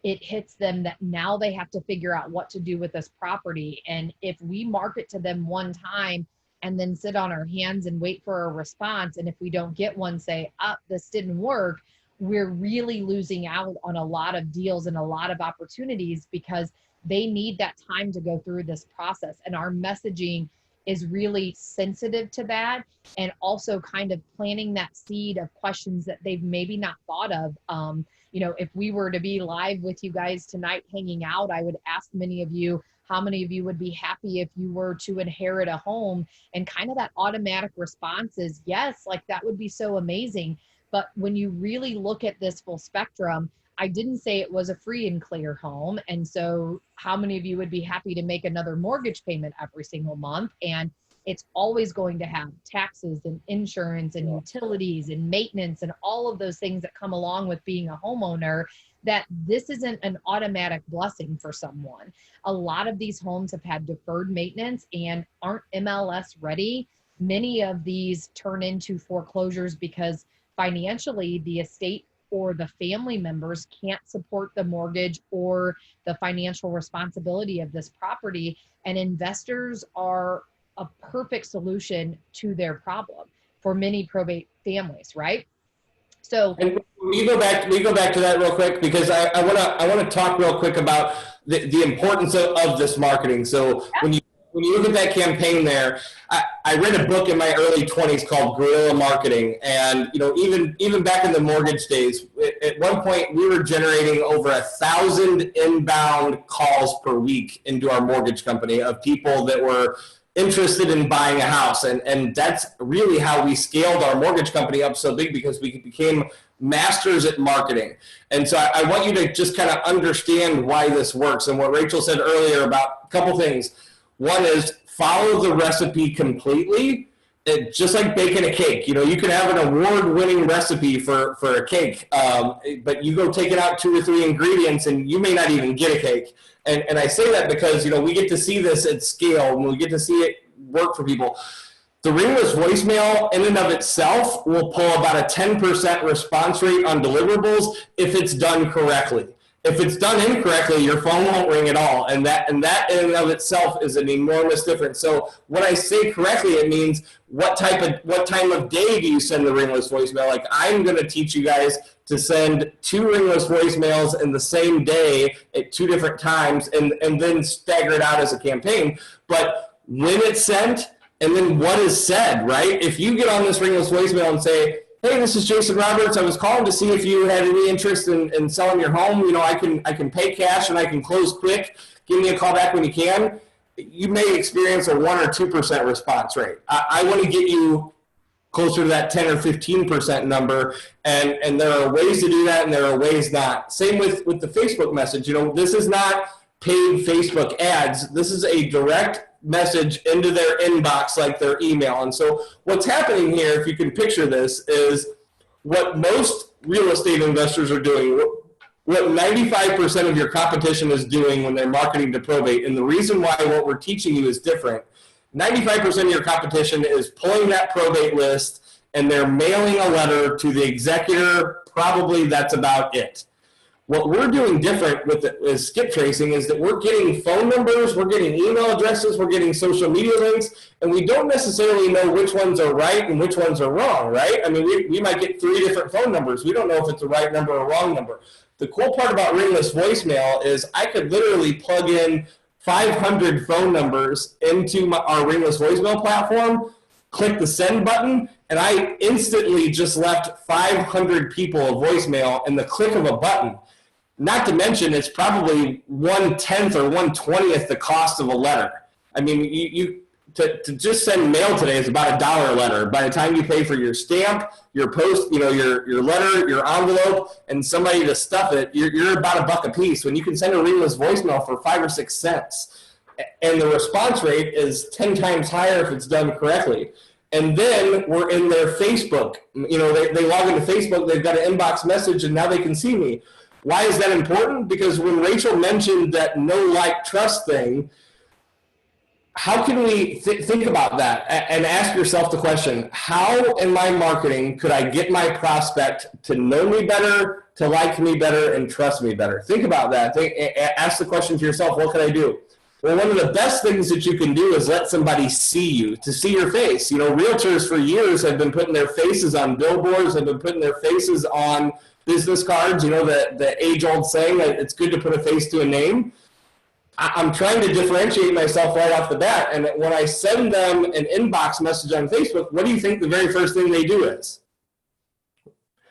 it hits them that now they have to figure out what to do with this property. And if we market to them one time and then sit on our hands and wait for a response, and if we don't get one, say, this didn't work, we're really losing out on a lot of deals and a lot of opportunities because they need that time to go through this process. And our messaging is really sensitive to that, and also kind of planting that seed of questions that they've maybe not thought of. If we were to be live with you guys tonight hanging out, I would ask many of you, how many of you would be happy if you were to inherit a home? And kind of that automatic response is yes, like that would be so amazing. But when you really look at this full spectrum, I didn't say it was a free and clear home. And so how many of you would be happy to make another mortgage payment every single month? And it's always going to have taxes and insurance and utilities and maintenance and all of those things that come along with being a homeowner, that this isn't an automatic blessing for someone. A lot of these homes have had deferred maintenance and aren't MLS ready. Many of these turn into foreclosures because financially the estate or the family members can't support the mortgage or the financial responsibility of this property. And investors are a perfect solution to their problem for many probate families, right? So, and we go back to that real quick, because I want to talk real quick about the importance of this marketing. So yeah. When you look at that campaign there, I read a book in my early 20s called Guerrilla Marketing. And, even back in the mortgage days, at one point we were generating over 1,000 inbound calls per week into our mortgage company of people that were interested in buying a house. And that's really how we scaled our mortgage company up so big, because we became masters at marketing. And so I want you to just kind of understand why this works. And what Rachel said earlier about a couple things. One is follow the recipe completely. Just like baking a cake, you can have an award-winning recipe for a cake, but you go take it out 2 or 3 ingredients and you may not even get a cake. And I say that because, we get to see this at scale and we get to see it work for people. The ringless voicemail in and of itself will pull about a 10% response rate on deliverables if it's done correctly. If it's done incorrectly, your phone won't ring at all. And that in and of itself is an enormous difference. So when I say correctly, it means what time of day do you send the ringless voicemail? Like, I'm going to teach you guys to send 2 ringless voicemails in the same day at 2 different times, and then stagger it out as a campaign. But when it's sent and then what is said, right? If you get on this ringless voicemail and say, hey, this is Jason Roberts. I was calling to see if you had any interest in selling your home. I can pay cash and I can close quick. Give me a call back when you can. You may experience a 1 or 2% response rate. I want to get you closer to that 10 or 15% number. And there are ways to do that and there are ways not. Same with the Facebook message. This is not paid Facebook ads. This is a direct message into their inbox, like their email. And so what's happening here, if you can picture this, is what most real estate investors are doing, what 95% of your competition is doing when they're marketing to probate. And the reason why what we're teaching you is different. 95% of your competition is pulling that probate list and they're mailing a letter to the executor. Probably that's about it. What we're doing different with skip tracing is that we're getting phone numbers, we're getting email addresses, we're getting social media links, and we don't necessarily know which ones are right and which ones are wrong, right? I mean, we might get 3 different phone numbers. We don't know if it's a right number or a wrong number. The cool part about ringless voicemail is I could literally plug in 500 phone numbers into our ringless voicemail platform, click the send button, and I instantly just left 500 people a voicemail in the click of a button. Not to mention, it's probably 1/10 or 1/20th the cost of a letter. I mean, to just send mail today is about $1 a letter. By the time you pay for your stamp, your post, your letter, your envelope, and somebody to stuff it, you're about $1 a piece. When you can send a ringless voicemail for 5 or 6 cents, and the response rate is 10 times higher if it's done correctly. And then we're in their Facebook. They log into Facebook, they've got an inbox message, and now they can see me. Why is that important? Because when Rachel mentioned that know, like, trust thing, how can we think about that and ask yourself the question, how in my marketing could I get my prospect to know me better, to like me better, and trust me better? Think about that. Ask the question to yourself, what can I do? Well, one of the best things that you can do is let somebody see you, to see your face. Realtors for years have been putting their faces on billboards, have been putting their faces on business cards, the age-old saying that it's good to put a face to a name. I'm trying to differentiate myself right off the bat. And when I send them an inbox message on Facebook, what do you think the very first thing they do is?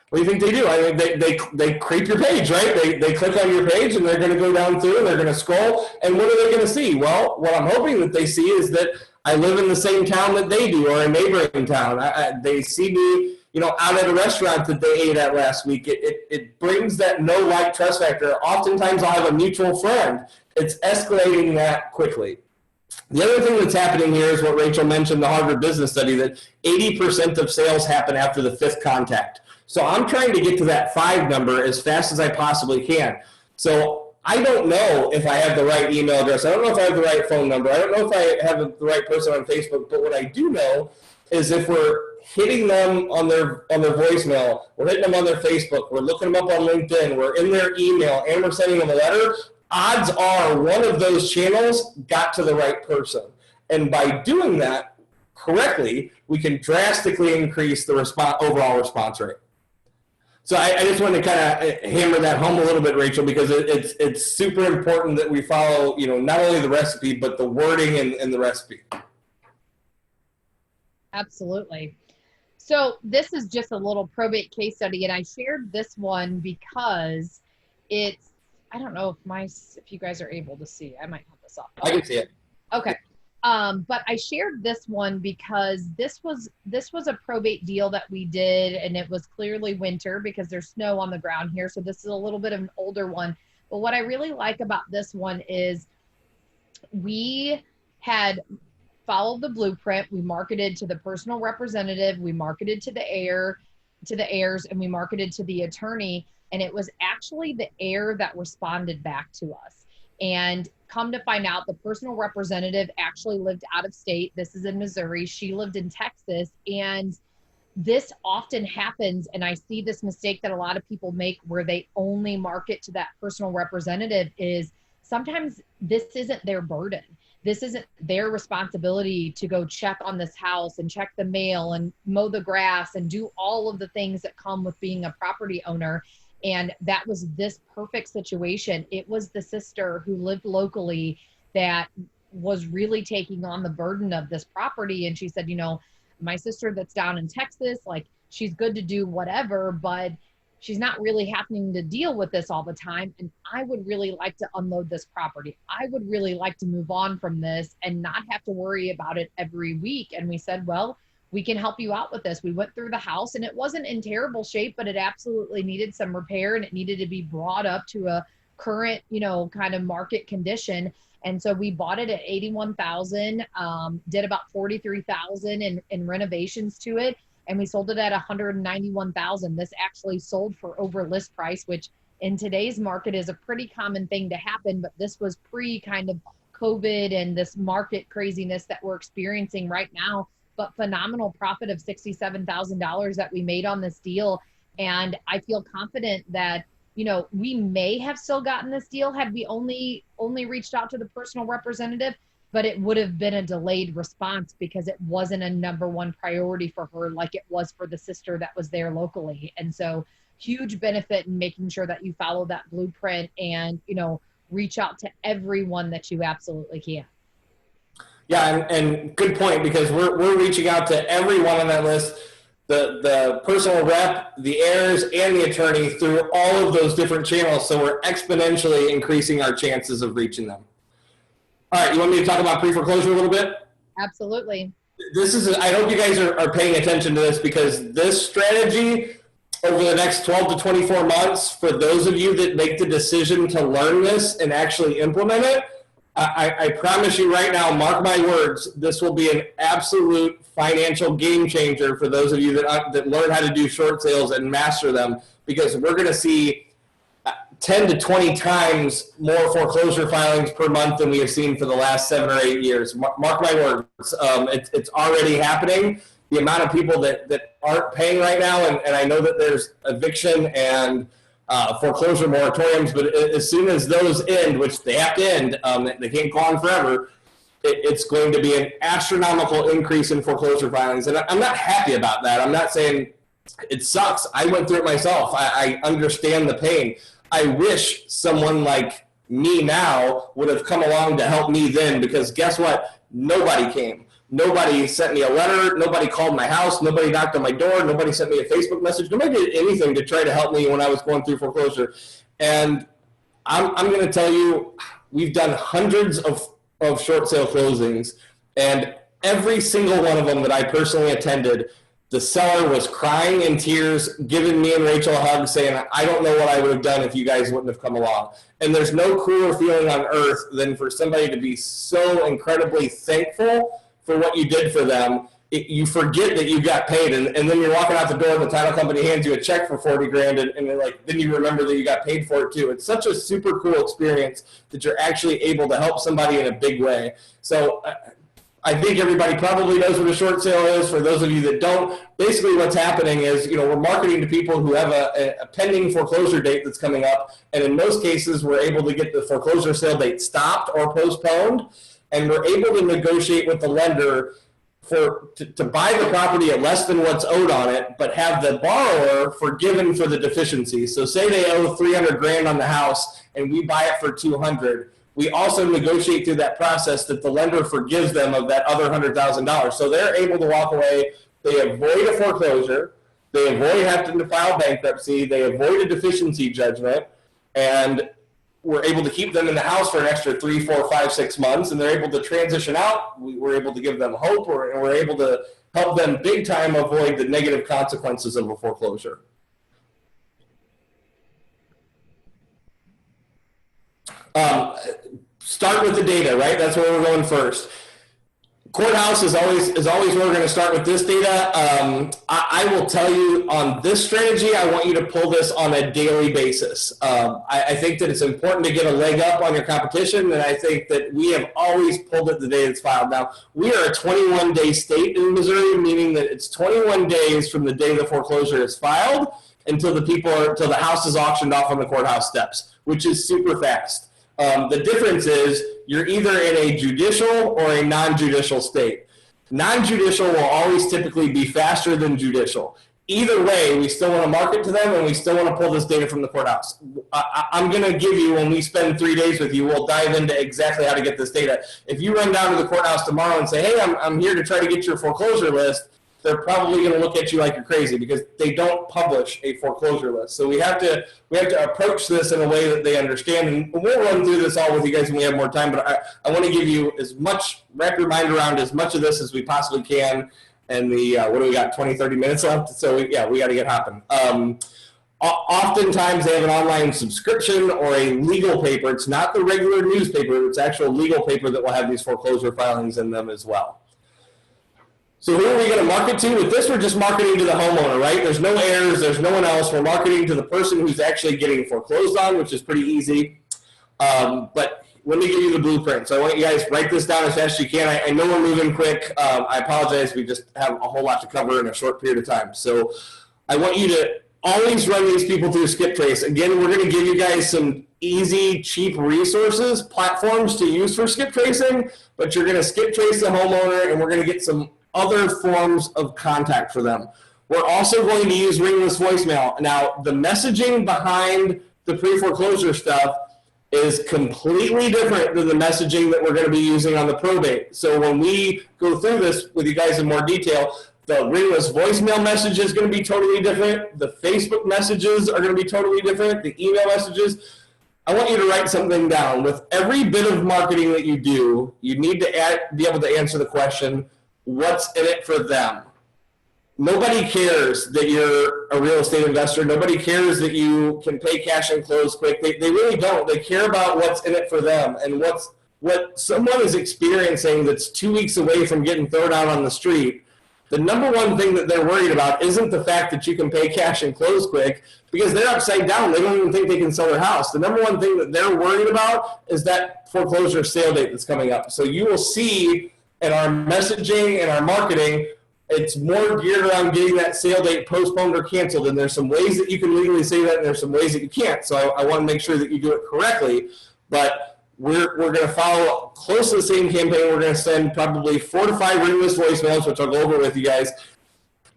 What do you think they do? I mean, they creep your page, right? They click on your page and they're going to go down through and they're going to scroll. And what are they going to see? Well, what I'm hoping that they see is that I live in the same town that they do, or a neighboring town. They see me, out at a restaurant that they ate at last week. It brings that know, like, trust factor. Oftentimes I'll have a mutual friend. It's escalating that quickly. The other thing that's happening here is what Rachel mentioned, the Harvard Business Study, that 80% of sales happen after the 5th contact. So I'm trying to get to that 5 number as fast as I possibly can. So I don't know if I have the right email address. I don't know if I have the right phone number. I don't know if I have the right person on Facebook. But what I do know is if we're hitting them on their voicemail, we're hitting them on their Facebook, we're looking them up on LinkedIn, we're in their email, and we're sending them a letter, odds are one of those channels got to the right person. And by doing that correctly, we can drastically increase the overall response rate. So I just want to kind of hammer that home a little bit, Rachel, because it's super important that we follow, not only the recipe, but the wording in the recipe. Absolutely. So this is just a little probate case study, and I shared this one because I don't know if you guys are able to see. I might have this up. I can see it. Okay. But I shared this one because this was a probate deal that we did, and it was clearly winter because there's snow on the ground here. So this is a little bit of an older one. But what I really like about this one is we had followed the blueprint. We marketed to the personal representative, we marketed to the heirs, and we marketed to the attorney. And it was actually the heir that responded back to us. And come to find out, the personal representative actually lived out of state. This is in Missouri. She lived in Texas. And this often happens, and I see this mistake that a lot of people make where they only market to that personal representative, is sometimes this isn't their burden. This isn't their responsibility to go check on this house and check the mail and mow the grass and do all of the things that come with being a property owner. And that was this perfect situation. It was the sister who lived locally that was really taking on the burden of this property. And she said, my sister that's down in Texas, like, she's good to do whatever, but she's not really happening to deal with this all the time. And I would really like to unload this property. I would really like to move on from this and not have to worry about it every week. And we said, well, we can help you out with this. We went through the house, and it wasn't in terrible shape, but it absolutely needed some repair, and it needed to be brought up to a current, kind of market condition. And so we bought it at $81,000, did about $43,000 in renovations to it. And we sold it at $191,000. This actually sold for over list price, which in today's market is a pretty common thing to happen. But this was pre kind of COVID and this market craziness that we're experiencing right now. But phenomenal profit of $67,000 that we made on this deal. And I feel confident that, we may have still gotten this deal had we only reached out to the personal representative, but it would have been a delayed response because it wasn't a number one priority for her like it was for the sister that was there locally. And so huge benefit in making sure that you follow that blueprint and, reach out to everyone that you absolutely can. Yeah, and good point, because we're reaching out to everyone on that list, the personal rep, the heirs, and the attorney through all of those different channels. So we're exponentially increasing our chances of reaching them. All right, you want me to talk about pre-foreclosure a little bit? Absolutely. I hope you guys are paying attention to this, because this strategy over the next 12 to 24 months, for those of you that make the decision to learn this and actually implement it, I promise you right now, mark my words, this will be an absolute financial game changer for those of you that learn how to do short sales and master them, because we're going to see 10 to 20 times more foreclosure filings per month than we have seen for the last 7 or 8 years. Mark my words. It's already happening. The amount of people that aren't paying right now, and I know that there's eviction and foreclosure moratoriums, but as soon as those end, which they have to end, they can't go on forever, it's going to be an astronomical increase in foreclosure filings. And I'm not happy about that. I'm not saying it sucks. I went through it myself. I understand the pain. I wish someone like me now would have come along to help me then, because guess what? Nobody came. Nobody sent me a letter. Nobody called my house. Nobody knocked on my door. Nobody sent me a Facebook message. Nobody did anything to try to help me when I was going through foreclosure. And I'm going to tell you, we've done hundreds of short sale closings, and every single one of them that I personally attended, the seller was crying in tears, giving me and Rachel a hug, saying, I don't know what I would have done if you guys wouldn't have come along. And there's no cooler feeling on earth than for somebody to be so incredibly thankful for what you did for them. You forget that you got paid, and then you're walking out the door and the title company hands you a check for 40 grand, and they're like, then you remember that you got paid for it too. It's such a super cool experience that you're actually able to help somebody in a big way. So I think everybody probably knows what a short sale is. For those of you that don't, basically what's happening is, we're marketing to people who have a pending foreclosure date that's coming up, and in most cases, we're able to get the foreclosure sale date stopped or postponed, and we're able to negotiate with the lender to buy the property at less than what's owed on it, but have the borrower forgiven for the deficiency. So say they owe 300 grand on the house and we buy it for 200. We also negotiate through that process that the lender forgives them of that other $100,000. So they're able to walk away. They avoid a foreclosure. They avoid having to file bankruptcy. They avoid a deficiency judgment, and we're able to keep them in the house for an extra 3, 4, 5, 6 months, and they're able to transition out. We're able to give them hope, and we're able to help them big time avoid the negative consequences of a foreclosure. Start with the data, right? That's where we're going first. Courthouse is always where we're going to start with this data. I will tell you on this strategy, I want you to pull this on a daily basis. I think that it's important to get a leg up on your competition, and I think that we have always pulled it the day it's filed. Now, we are a 21-day state in Missouri, meaning that it's 21 days from the day the foreclosure is filed until the house is auctioned off on the courthouse steps, which is super fast. The difference is you're either in a judicial or a non-judicial state. Non-judicial will always typically be faster than judicial. Either way, we still want to market to them, and we still want to pull this data from the courthouse. I'm going to give you, when we spend 3 days with you, we'll dive into exactly how to get this data. If you run down to the courthouse tomorrow and say, hey, I'm here to try to get your foreclosure list, they're probably going to look at you like you're crazy, because they don't publish a foreclosure list. So we have to approach this in a way that they understand, and we'll run through this all with you guys when we have more time, but I want to give you as much, wrap your mind around as much of this as we possibly can. And what do we got, 20, 30 minutes left? So we got to get hopping. Oftentimes they have an online subscription or a legal paper. It's not the regular newspaper, it's actual legal paper that will have these foreclosure filings in them as well. So who are we going to market to? With this, we're just marketing to the homeowner, right? There's no heirs, there's no one else. We're marketing to the person who's actually getting foreclosed on, which is pretty easy. But let me give you the blueprint. So I want you guys to write this down as fast as you can. I know we're moving quick. I apologize. We just have a whole lot to cover in a short period of time. So I want you to always run these people through Skip Trace. Again, we're going to give you guys some easy, cheap resources, platforms to use for skip tracing, but you're going to skip trace the homeowner, and we're going to get some other forms of contact for them. We're also going to use ringless voicemail. Now, the messaging behind the pre-foreclosure stuff is completely different than the messaging that we're going to be using on the probate. So when we go through this with you guys in more detail, the ringless voicemail message is going to be totally different. The Facebook messages are going to be totally different. The email messages. I want you to write something down. With every bit of marketing that you do, you need to be able to answer the question, what's in it for them? Nobody cares that you're a real estate investor. Nobody cares that you can pay cash and close quick. They really don't. They care about what's in it for them, and what someone is experiencing that's 2 weeks away from getting thrown out on the street. The number one thing that they're worried about isn't the fact that you can pay cash and close quick, because they're upside down. They don't even think they can sell their house. The number one thing that they're worried about is that foreclosure sale date that's coming up. So you will see in our messaging and our marketing, it's more geared around getting that sale date postponed or canceled. And there's some ways that you can legally say that, and there's some ways that you can't. So I want to make sure that you do it correctly. But we're going to follow close to the same campaign. We're going to send probably 4 to 5 ringless voicemails, which I'll go over with you guys,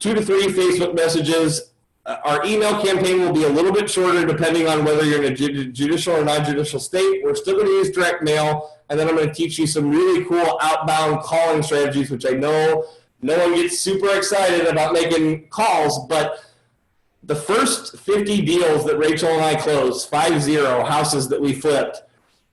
2 to 3 Facebook messages, Our email campaign will be a little bit shorter depending on whether you're in a judicial or non-judicial state. We're still going to use direct mail, and then I'm going to teach you some really cool outbound calling strategies, which I know no one gets super excited about making calls, but the first 50 deals that Rachel and I closed, 50 houses that we flipped,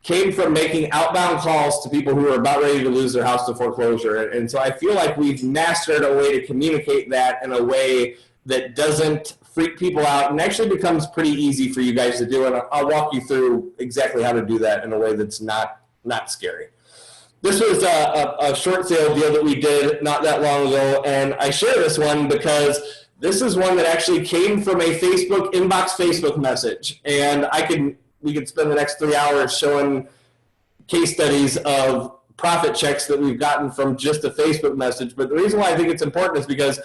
came from making outbound calls to people who are about ready to lose their house to foreclosure. And so I feel like we've mastered a way to communicate that in a way that doesn't freak people out and actually becomes pretty easy for you guys to do. And I'll walk you through exactly how to do that in a way that's not scary. This was a short sale deal that we did not that long ago, and I share this one because this is one that actually came from a inbox Facebook message, and we could spend the next 3 hours showing case studies of profit checks that we've gotten from just a Facebook message. But the reason why I think it's important is because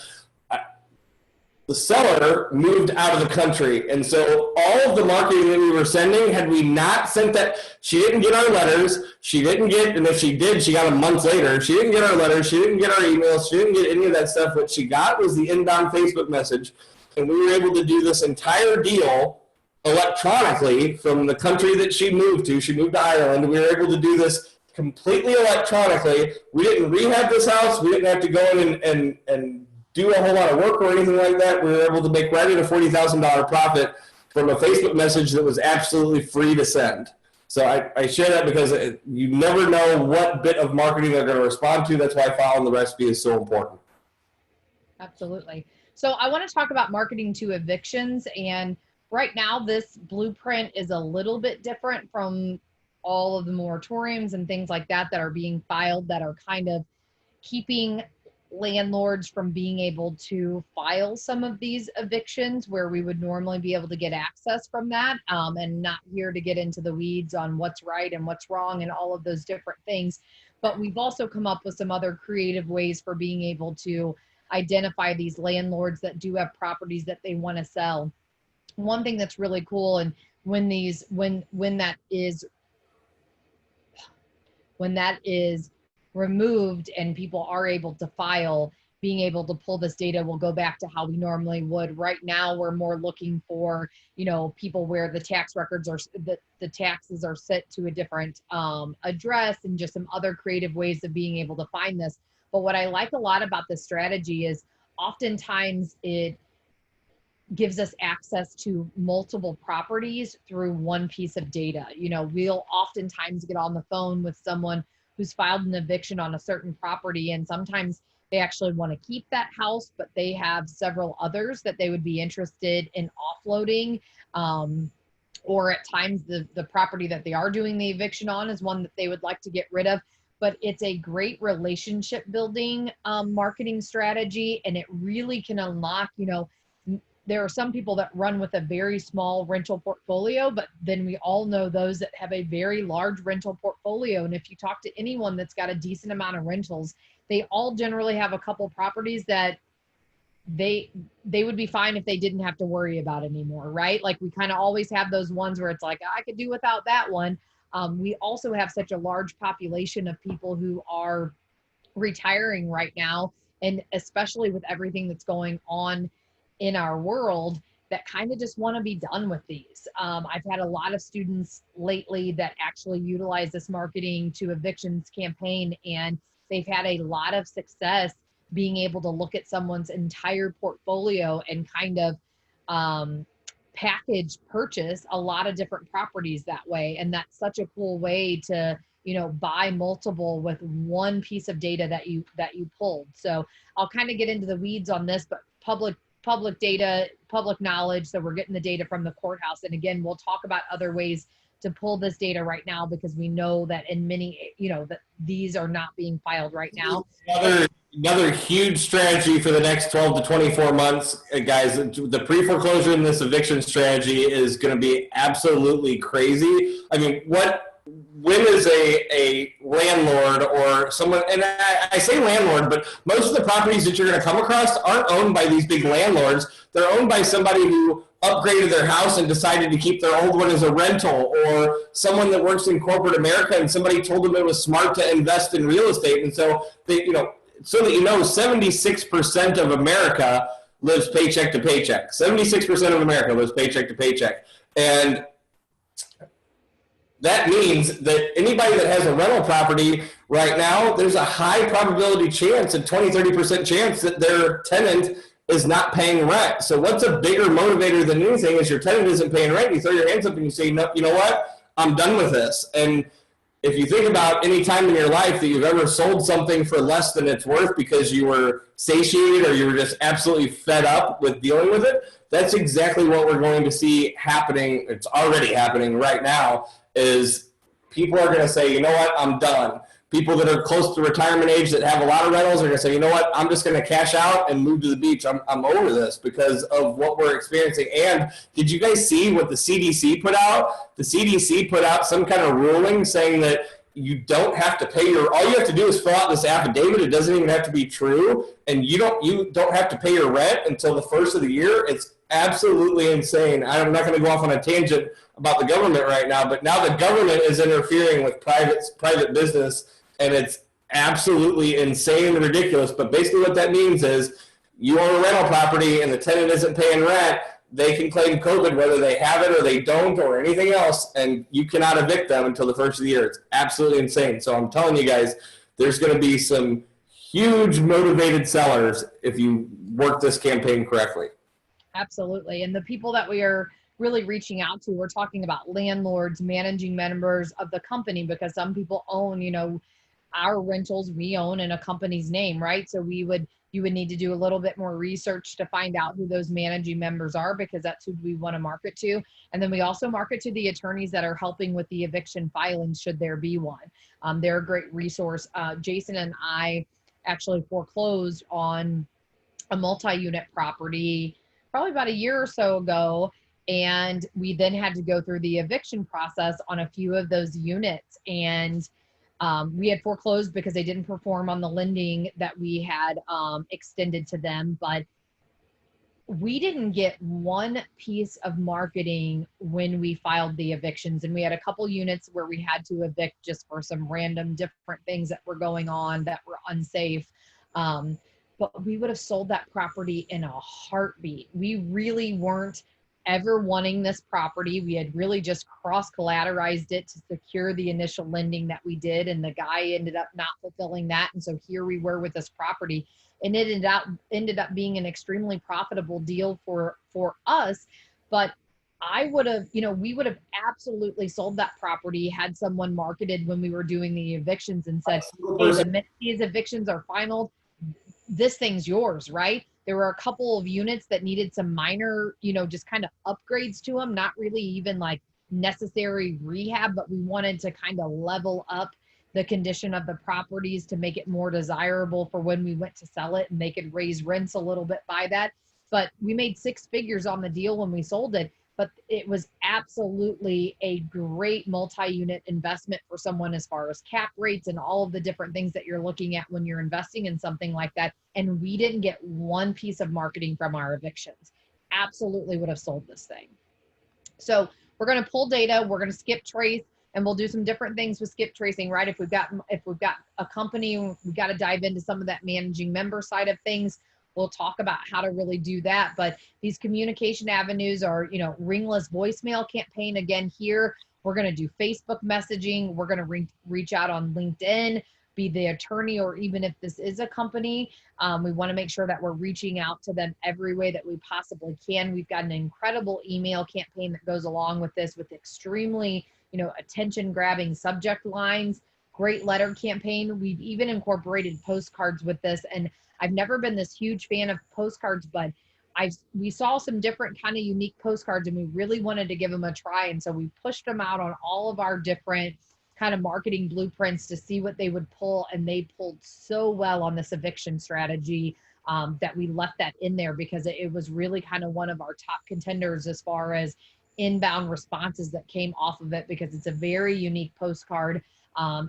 the seller moved out of the country. And so all of the marketing that we were sending, had we not sent that, she didn't get our letters. She didn't get, and if she did, she got them months later. She didn't get our letters. She didn't get our emails. She didn't get any of that stuff. What she got was the inbound Facebook message. And we were able to do this entire deal electronically from the country that she moved to. She moved to Ireland. We were able to do this completely electronically. We didn't rehab this house. We didn't have to go in and do a whole lot of work or anything like that. We were able to make right at a $40,000 profit from a Facebook message that was absolutely free to send. So I share that because you never know what bit of marketing they're going to respond to. That's why following the recipe is so important. Absolutely. So I want to talk about marketing to evictions. And right now, this blueprint is a little bit different from all of the moratoriums and things like that that are being filed that are kind of keeping landlords from being able to file some of these evictions where we would normally be able to get access from that, and not here to get into the weeds on what's right and what's wrong and all of those different things. But we've also come up with some other creative ways for being able to identify these landlords that do have properties that they want to sell. One thing that's really cool, and when that is removed and people are able to file, being able to pull this data will go back to how we normally would. Right now, we're more looking for, people where the tax records are, the taxes are set to a different address, and just some other creative ways of being able to find this. But what I like a lot about this strategy is oftentimes it gives us access to multiple properties through one piece of data. We'll oftentimes get on the phone with someone who's filed an eviction on a certain property, and sometimes they actually want to keep that house, but they have several others that they would be interested in offloading, or at times the property that they are doing the eviction on is one that they would like to get rid of. But it's a great relationship building marketing strategy, and it really can unlock, there are some people that run with a very small rental portfolio, but then we all know those that have a very large rental portfolio. And if you talk to anyone that's got a decent amount of rentals, they all generally have a couple properties that they would be fine if they didn't have to worry about anymore, right? Like we kind of always have those ones where it's like, I could do without that one. We also have such a large population of people who are retiring right now, and especially with everything that's going on in our world, that kind of just want to be done with these. I've had a lot of students lately that actually utilize this marketing to evictions campaign, and they've had a lot of success being able to look at someone's entire portfolio and kind of package purchase a lot of different properties that way. And that's such a cool way to buy multiple with one piece of data that you pulled. So I'll kind of get into the weeds on this, but public data, public knowledge. So we're getting the data from the courthouse. And again, we'll talk about other ways to pull this data right now, because we know that in many, that these are not being filed right now. Another huge strategy for the next 12 to 24 months, guys. The pre-foreclosure in this eviction strategy is going to be absolutely crazy. I mean, when is a landlord or someone, and I say landlord, but most of the properties that you're going to come across aren't owned by these big landlords. They're owned by somebody who upgraded their house and decided to keep their old one as a rental, or someone that works in corporate America and somebody told them it was smart to invest in real estate. And so they, so that 76% of America lives paycheck to paycheck. 76% of America lives paycheck to paycheck. And that means that anybody that has a rental property right now, there's a high probability chance, a 20-30% chance that their tenant is not paying rent. So what's a bigger motivator than anything is your tenant isn't paying rent. You throw your hands up and you say, no, you know what? I'm done with this. And if you think about any time in your life that you've ever sold something for less than it's worth because you were satiated or you were just absolutely fed up with dealing with it, that's exactly what we're going to see happening. It's already happening right now, is people are going to say, you know what, I'm done. People that are close to retirement age that have a lot of rentals are going to say, you know what, I'm just going to cash out and move to the beach. I'm over this because of what we're experiencing. And did you guys see what the CDC put out? The CDC put out some kind of ruling saying that you don't have to pay all you have to do is fill out this affidavit. It doesn't even have to be true. And you don't have to pay your rent until the first of the year. It's absolutely insane. I'm not going to go off on a tangent about the government right now, but now the government is interfering with private business, and it's absolutely insane and ridiculous. But basically what that means is you own a rental property and the tenant isn't paying rent, they can claim COVID whether they have it or they don't or anything else, and you cannot evict them until the first of the year. It's absolutely insane. So I'm telling you guys, there's going to be some huge motivated sellers if you work this campaign correctly. Absolutely. And the people that we are really reaching out to, we're talking about landlords, managing members of the company, because some people own, our rentals we own in a company's name, right? So you would need to do a little bit more research to find out who those managing members are, because that's who we want to market to. And then we also market to the attorneys that are helping with the eviction filings, should there be one. They're a great resource. Jason and I actually foreclosed on a multi-unit property probably about a year or so ago. And we then had to go through the eviction process on a few of those units. And we had foreclosed because they didn't perform on the lending that we had extended to them. But we didn't get one piece of marketing when we filed the evictions. And we had a couple units where we had to evict just for some random different things that were going on that were unsafe. But we would have sold that property in a heartbeat. We really weren't ever wanting this property. We had really just cross-collateralized it to secure the initial lending that we did, and the guy ended up not fulfilling that. And so here we were with this property, and it ended up being an extremely profitable deal for us. But we would have absolutely sold that property had someone marketed when we were doing the evictions and said, hey, the minute these evictions are final, this thing's yours, right? There were a couple of units that needed some minor, just kind of upgrades to them, not really even like necessary rehab, but we wanted to kind of level up the condition of the properties to make it more desirable for when we went to sell it, and they could raise rents a little bit by that. But we made 6 figures on the deal when we sold it. But it was absolutely a great multi-unit investment for someone as far as cap rates and all of the different things that you're looking at when you're investing in something like that. And we didn't get one piece of marketing from our evictions. Absolutely would have sold this thing. So we're going to pull data. We're going to skip trace, and we'll do some different things with skip tracing, right? If we've got a company, we've got to dive into some of that managing member side of things. We'll talk about how to really do that. But these communication avenues are, ringless voicemail campaign. Again, here, we're going to do Facebook messaging. We're going to reach out on LinkedIn, be the attorney, or even if this is a company, we want to make sure that we're reaching out to them every way that we possibly can. We've got an incredible email campaign that goes along with this, with extremely, attention grabbing subject lines, great letter campaign. We've even incorporated postcards with this. And I've never been this huge fan of postcards, but we saw some different kind of unique postcards, and we really wanted to give them a try. And so we pushed them out on all of our different kind of marketing blueprints to see what they would pull. And they pulled so well on this eviction strategy that we left that in there, because it was really kind of one of our top contenders as far as inbound responses that came off of it, because it's a very unique postcard.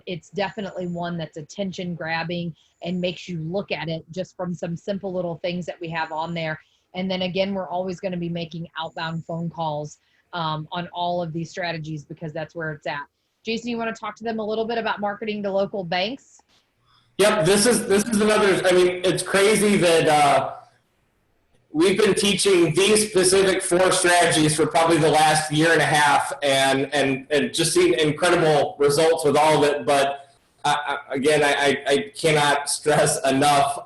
It's definitely one that's attention grabbing and makes you look at it just from some simple little things that we have on there. And then again, we're always going to be making outbound phone calls on all of these strategies, because that's where it's at. Jason, you want to talk to them a little bit about marketing to local banks? Yep, this is another. I mean, it's crazy that we've been teaching these specific 4 strategies for probably the last year and a half, and just seen incredible results with all of it. But again, I cannot stress enough,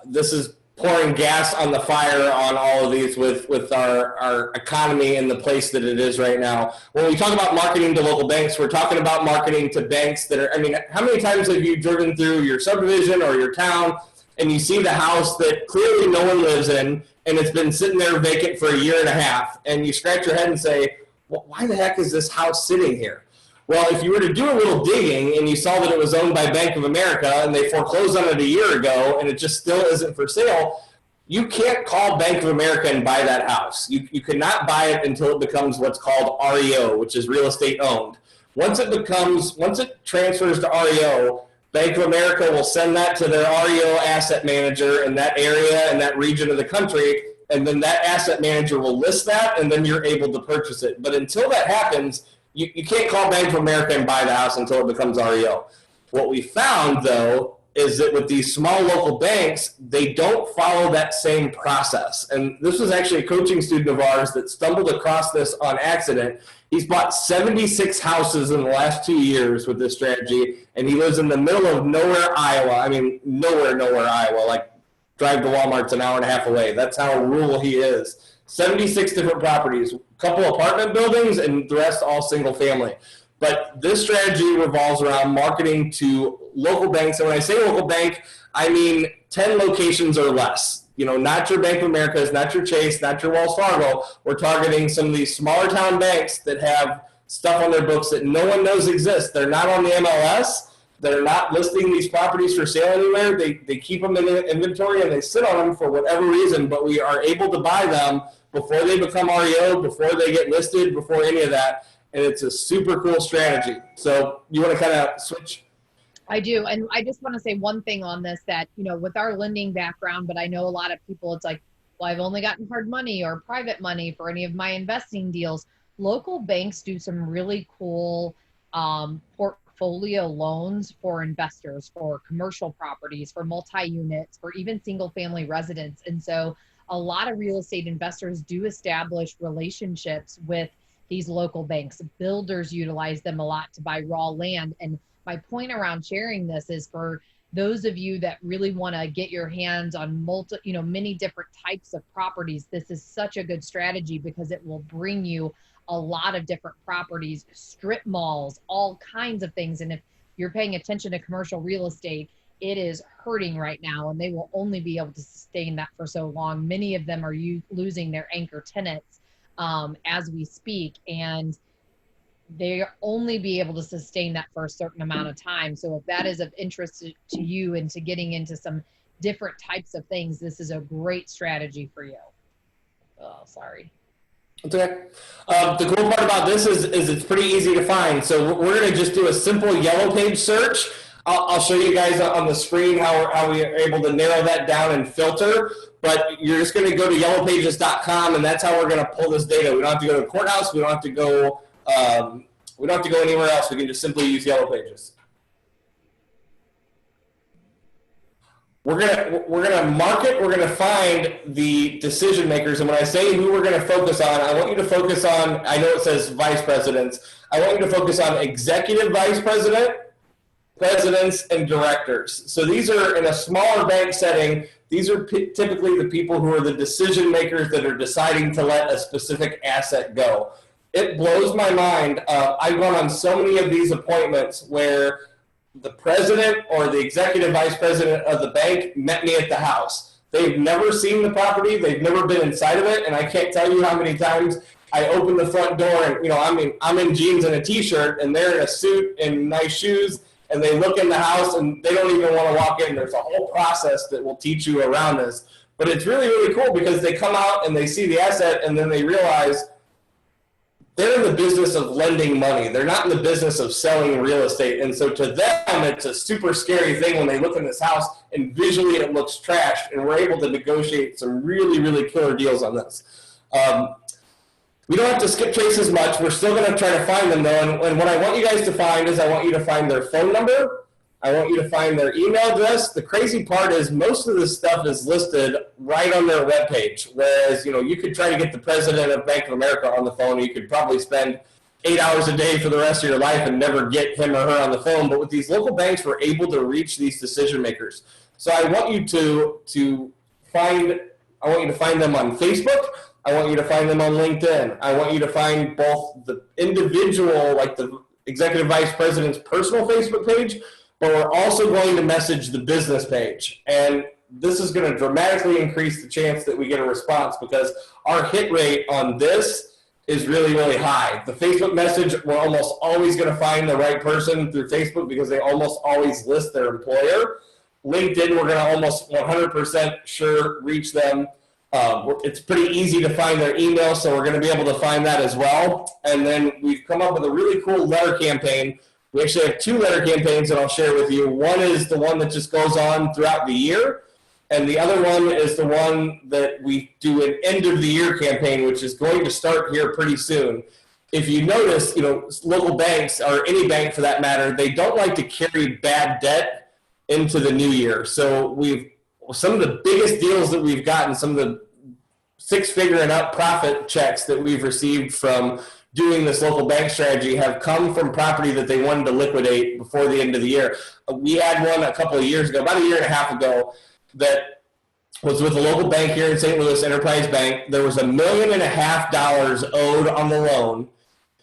this is pouring gas on the fire on all of these with our economy in the place that it is right now. When we talk about marketing to local banks, we're talking about marketing to banks that are, I mean, how many times have you driven through your subdivision or your town and you see the house that clearly no one lives in, and it's been sitting there vacant for a year and a half, and you scratch your head and say, well, why the heck is this house sitting here? Well, if you were to do a little digging and you saw that it was owned by Bank of America and they foreclosed on it a year ago and it just still isn't for sale, you can't call Bank of America and buy that house. You cannot buy it until it becomes what's called REO, which is real estate owned. Once it transfers to REO, Bank of America will send that to their REO asset manager in that area and that region of the country, and then that asset manager will list that, and then you're able to purchase it. But until that happens, you can't call Bank of America and buy the house until it becomes REO. What we found, though, is that with these small local banks, they don't follow that same process. And this was actually a coaching student of ours that stumbled across this on accident. He's bought 76 houses in the last 2 years with this strategy, and he lives in the middle of nowhere, Iowa. I mean, nowhere, Iowa. Like, drive to Walmart's an hour and a half away. That's how rural he is. 76 different properties, a couple apartment buildings, and the rest all single family. But this strategy revolves around marketing to local banks. And when I say local bank, I mean 10 locations or less. You know, not your Bank of America's, not your Chase, not your Wells Fargo. We're targeting some of these smaller town banks that have stuff on their books that no one knows exists. They're not on the MLS. They're not listing these properties for sale anywhere. They keep them in inventory and they sit on them for whatever reason, but we are able to buy them before they become REO, before they get listed, before any of that. And it's a super cool strategy. So you want to kind of switch? I do. And I just want to say one thing on this, that, you know, with our lending background, but I know a lot of people, it's like, well, I've only gotten hard money or private money for any of my investing deals. Local banks do some really cool portfolio loans for investors, for commercial properties, for multi-units, for even single family residents. And so a lot of real estate investors do establish relationships with these local banks. Builders utilize them a lot to buy raw land. And my point around sharing this is for those of you that really want to get your hands on many different types of properties. This is such a good strategy because it will bring you a lot of different properties, strip malls, all kinds of things. And if you're paying attention to commercial real estate, it is hurting right now, and they will only be able to sustain that for so long. Many of them are losing their anchor tenants as we speak, and they only be able to sustain that for a certain amount of time. So if that is of interest to you into getting into some different types of things, this is a great strategy for you. Oh, sorry. Okay. The cool part about this is it's pretty easy to find. So we're going to just do a simple yellow page search. I'll show you guys on the screen how we are able to narrow that down and filter. But you're just going to go to yellowpages.com, and that's how we're going to pull this data. We don't have to go to the courthouse. We don't have to go. We don't have to go anywhere else. We can just simply use Yellow Pages. We're gonna market. We're gonna find the decision makers, and when I say who we're gonna focus on, I want you to focus on. I know it says vice presidents. I want you to focus on executive vice president, presidents, and directors. So these are in a smaller bank setting. These are typically the people who are the decision makers that are deciding to let a specific asset go. It blows my mind. I've gone on so many of these appointments where the president or the executive vice president of the bank met me at the house. They've never seen the property. They've never been inside of it. And I can't tell you how many times I open the front door and, you know, I'm in jeans and a t-shirt and they're in a suit and nice shoes, and they look in the house and they don't even want to walk in. There's a whole process that will teach you around this. But it's really, really cool because they come out and they see the asset and then they realize they're in the business of lending money. They're not in the business of selling real estate. And so to them, it's a super scary thing when they look in this house and visually it looks trashed, and we're able to negotiate some really, really killer deals on this. We don't have to skip traces much. We're still going to try to find them, though. And what I want you guys to find is I want you to find their phone number, I want you to find their email address. The crazy part is most of this stuff is listed right on their webpage. Whereas, you could try to get the president of Bank of America on the phone. You could probably spend 8 hours a day for the rest of your life and never get him or her on the phone. But with these local banks, we're able to reach these decision makers. So I want you to find them on Facebook. I want you to find them on LinkedIn. I want you to find both the individual, like the executive vice president's personal Facebook page, but we're also going to message the business page. And this is going to dramatically increase the chance that we get a response because our hit rate on this is really, really high. The Facebook message, we're almost always going to find the right person through Facebook because they almost always list their employer. LinkedIn, we're going to almost 100% sure reach them. It's pretty easy to find their email, so we're going to be able to find that as well. And then we've come up with a really cool letter campaign. We actually have 2 letter campaigns that I'll share with you. One is the one that just goes on throughout the year, and the other one is the one that we do an end of the year campaign, which is going to start here pretty soon. If you notice, local banks, or any bank for that matter, they don't like to carry bad debt into the new year. So some of the biggest deals that we've gotten, some of the 6-figure and up profit checks that we've received from doing this local bank strategy have come from property that they wanted to liquidate before the end of the year. We had one a couple of years ago, about a year and a half ago, that was with a local bank here in St. Louis, Enterprise Bank. There was $1.5 million owed on the loan,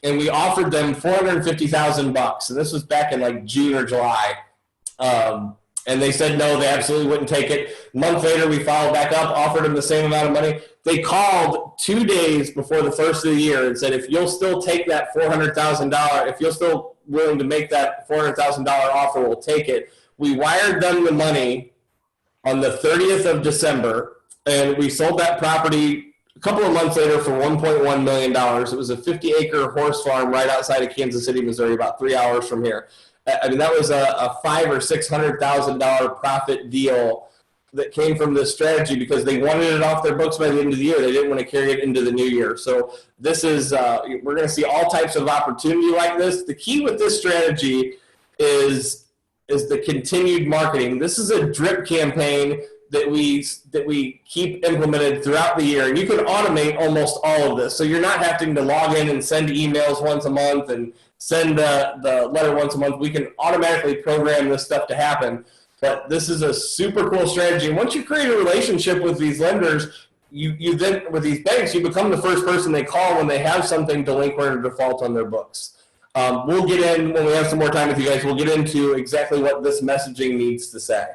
and we offered them $450,000. And this was back in like June or July. And they said no, they absolutely wouldn't take it. A month later, we followed back up, offered them the same amount of money. They called 2 days before the first of the year and said, if you'll still take that $400,000, if you're still willing to make that $400,000 offer, we'll take it. We wired them the money on the 30th of December, and we sold that property a couple of months later for $1.1 million. It was a 50-acre horse farm right outside of Kansas City, Missouri, about 3 hours from here. I mean, that was a $500,000 or $600,000 profit deal that came from this strategy because they wanted it off their books by the end of the year. They didn't want to carry it into the new year. So this is, we're going to see all types of opportunity like this. The key with this strategy is the continued marketing. This is a drip campaign that we keep implemented throughout the year. And you can automate almost all of this. So you're not having to log in and send emails once a month and send the letter once a month. We can automatically program this stuff to happen. But this is a super cool strategy. And once you create a relationship with these lenders, you then, with these banks, you become the first person they call when they have something delinquent or default on their books. We'll get in, when we have some more time with you guys, we'll get into exactly what this messaging needs to say.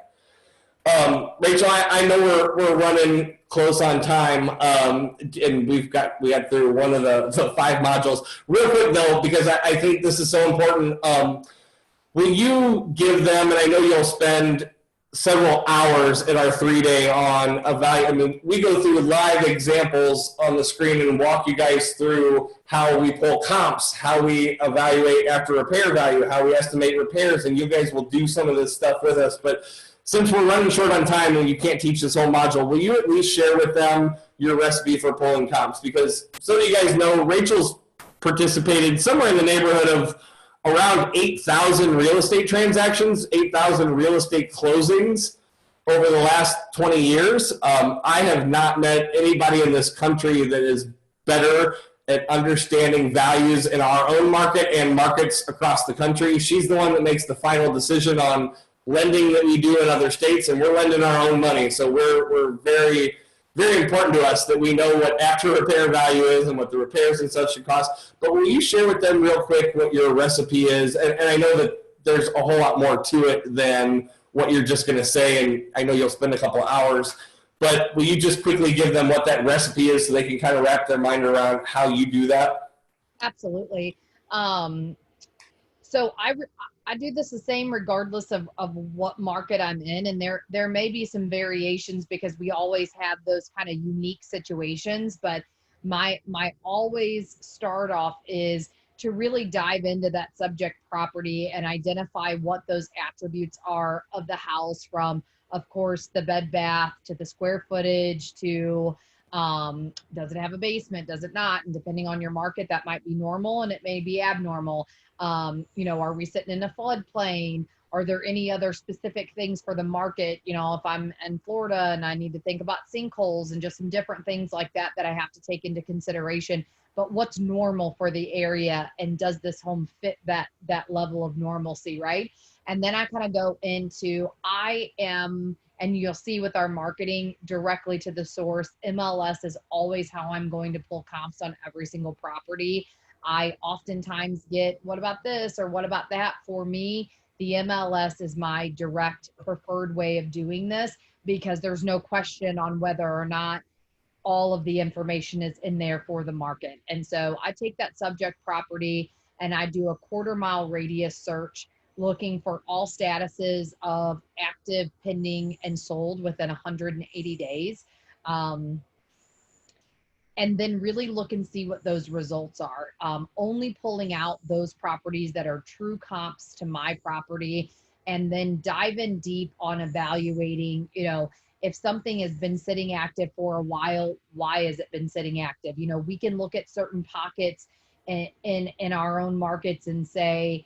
Rachel, I know we're running close on time, and we got through one of the 5 modules. Real quick though, because I think this is so important. Will you give them, and I know you'll spend several hours in our 3-day on I mean, we go through live examples on the screen and walk you guys through how we pull comps, how we evaluate after repair value, how we estimate repairs, and you guys will do some of this stuff with us. But since we're running short on time and you can't teach this whole module, will you at least share with them your recipe for pulling comps? Because so that you guys know, Rachel's participated somewhere in the neighborhood of around 8,000 real estate transactions, 8,000 real estate closings over the last 20 years. I have not met anybody in this country that is better at understanding values in our own market and markets across the country. She's the one that makes the final decision on lending that we do in other states, and we're lending our own money. So we're very, very important to us that we know what after repair value is and what the repairs and such should cost. But will you share with them real quick what your recipe is? And I know that there's a whole lot more to it than what you're just going to say, and I know you'll spend a couple of hours. But will you just quickly give them what that recipe is so they can kind of wrap their mind around how you do that? Absolutely. So I do this the same regardless of what market I'm in. And there may be some variations because we always have those kind of unique situations. But my always start off is to really dive into that subject property and identify what those attributes are of the house, from, of course, the bed bath to the square footage to does it have a basement, does it not? And depending on your market, that might be normal and it may be abnormal. Are we sitting in a floodplain? Are there any other specific things for the market? You know, if I'm in Florida and I need to think about sinkholes and just some different things like that that I have to take into consideration. But what's normal for the area, and does this home fit that level of normalcy, right? And then I kind of go into, and you'll see with our marketing directly to the source, MLS is always how I'm going to pull comps on every single property. I oftentimes get, what about this or what about that? For me, the MLS is my direct preferred way of doing this, because there's no question on whether or not all of the information is in there for the market. And so I take that subject property and I do a 1/4 mile radius search, looking for all statuses of active, pending, and sold within 180 days. And then really look and see what those results are. Only pulling out those properties that are true comps to my property, and then dive in deep on evaluating, you know, if something has been sitting active for a while, why has it been sitting active? You know, we can look at certain pockets in our own markets and say,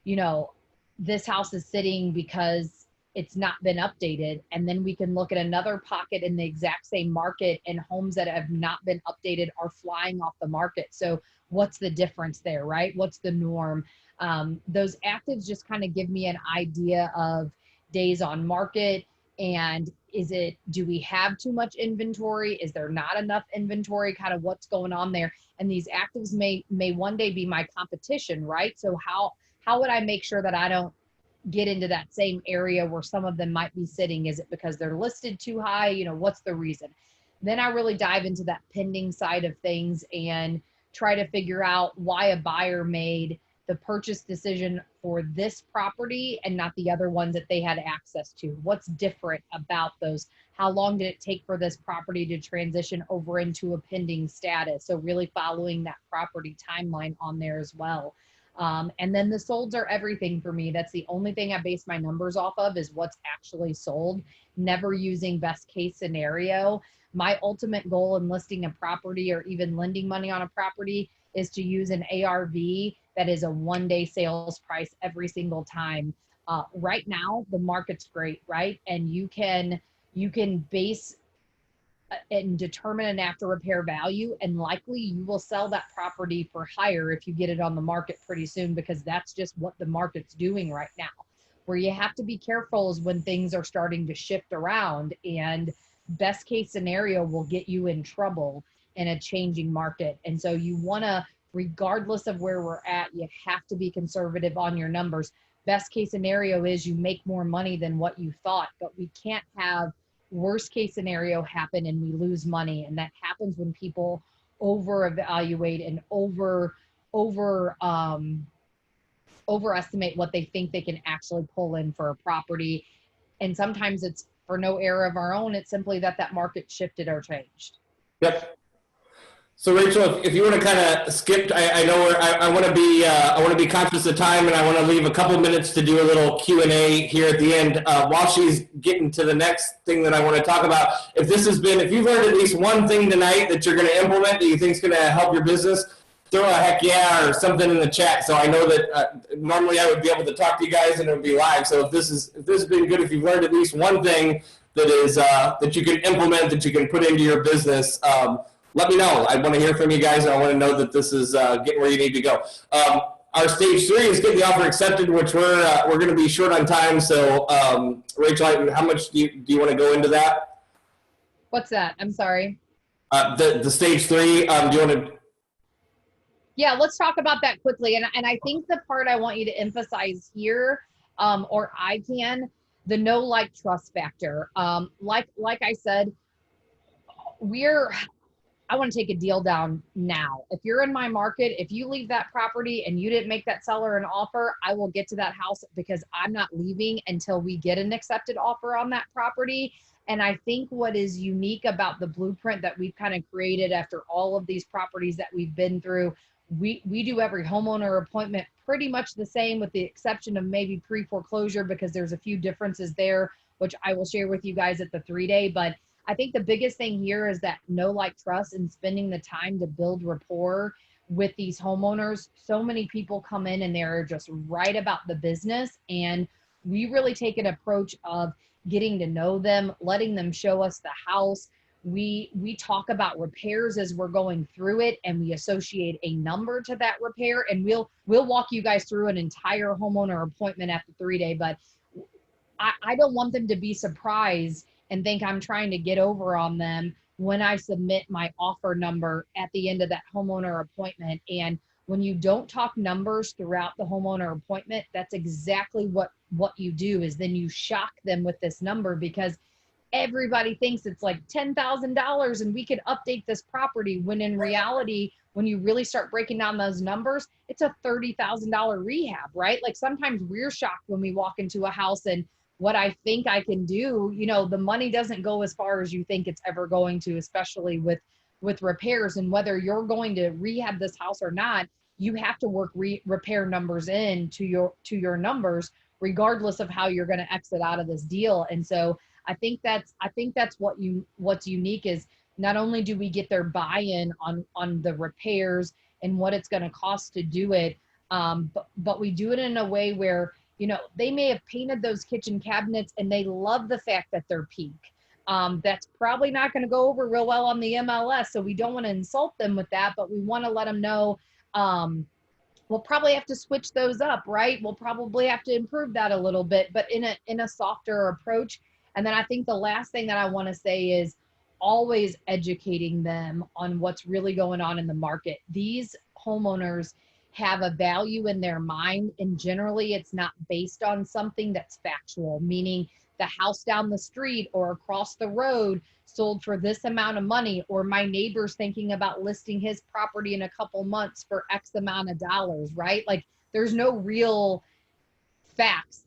you know, this house is sitting because it's not been updated. And then we can look at another pocket in the exact same market, and homes that have not been updated are flying off the market. So what's the difference there, right? What's the norm? Those actives just kind of give me an idea of days on market. And do we have too much inventory? Is there not enough inventory? Kind of what's going on there. And these actives may one day be my competition, right? So how would I make sure that I don't get into that same area where some of them might be sitting? Is it because they're listed too high? You know, what's the reason? Then I really dive into that pending side of things and try to figure out why a buyer made the purchase decision for this property and not the other ones that they had access to. What's different about those? How long did it take for this property to transition over into a pending status? So really following that property timeline on there as well. And then the solds are everything for me. That's the only thing I base my numbers off of, is what's actually sold, never using best case scenario. My ultimate goal in listing a property or even lending money on a property is to use an ARV that is a 1-day sales price every single time. Right now, the market's great, right? And you can base and determine an after repair value, and likely you will sell that property for higher if you get it on the market pretty soon, because that's just what the market's doing right now. Where you have to be careful is when things are starting to shift around, and best case scenario will get you in trouble in a changing market. And so you want to, regardless of where we're at, you have to be conservative on your numbers. Best case scenario is you make more money than what you thought, but we can't have worst case scenario happen and we lose money. And that happens when people over evaluate and overestimate what they think they can actually pull in for a property. And sometimes it's for no error of our own. It's simply that market shifted or changed. Yep. So Rachel, if you want to kind of skip, I know I want to be conscious of time, and I want to leave a couple minutes to do a little Q&A here at the end while she's getting to the next thing that I want to talk about. If you've learned at least one thing tonight that you're going to implement that you think is going to help your business, throw a heck yeah or something in the chat. So I know that normally I would be able to talk to you guys and it would be live. So if this has been good, if you've learned at least one thing that is that you can implement, that you can put into your business, let me know. I want to hear from you guys, and I want to know that this is getting where you need to go. Our stage 3 is getting the offer accepted, which we're going to be short on time. So, Rachel, how much do you want to go into that? What's that? I'm sorry. The stage 3. Do you want to? Yeah, let's talk about that quickly. And I think the part I want you to emphasize here, or the know, like, trust factor. Like I said, I want to take a deal down now. If you're in my market, if you leave that property and you didn't make that seller an offer, I will get to that house, because I'm not leaving until we get an accepted offer on that property. And I think what is unique about the blueprint that we've kind of created after all of these properties that we've been through, we do every homeowner appointment pretty much the same, with the exception of maybe pre-foreclosure, because there's a few differences there, which I will share with you guys at the 3-day. But I think the biggest thing here is that know, like, trust, and spending the time to build rapport with these homeowners. So many people come in and they're just right about the business. And we really take an approach of getting to know them, letting them show us the house. We talk about repairs as we're going through it, and we associate a number to that repair, and we'll walk you guys through an entire homeowner appointment at the 3-day. But I don't want them to be surprised and think I'm trying to get over on them when I submit my offer number at the end of that homeowner appointment. And when you don't talk numbers throughout the homeowner appointment, that's exactly what you do, is then you shock them with this number, because everybody thinks it's like $10,000 and we could update this property, when in reality, when you really start breaking down those numbers, it's a $30,000 rehab, right? Like sometimes we're shocked when we walk into a house and what I think I can do, the money doesn't go as far as you think it's ever going to, especially with repairs. And whether you're going to rehab this house or not, you have to work repair numbers in to your numbers, regardless of how you're going to exit out of this deal. And so I think that's what's unique, is not only do we get their buy-in on the repairs and what it's going to cost to do it, but we do it in a way where, they may have painted those kitchen cabinets and they love the fact that they're pink. That's probably not going to go over real well on the MLS. So we don't want to insult them with that, but we want to let them know, we'll probably have to switch those up, right? We'll probably have to improve that a little bit, but in a softer approach. And then I think the last thing that I want to say is always educating them on what's really going on in the market. These homeowners have a value in their mind, and generally it's not based on something that's factual, meaning the house down the street or across the road sold for this amount of money, or my neighbor's thinking about listing his property in a couple months for X amount of dollars, right? Like there's no real facts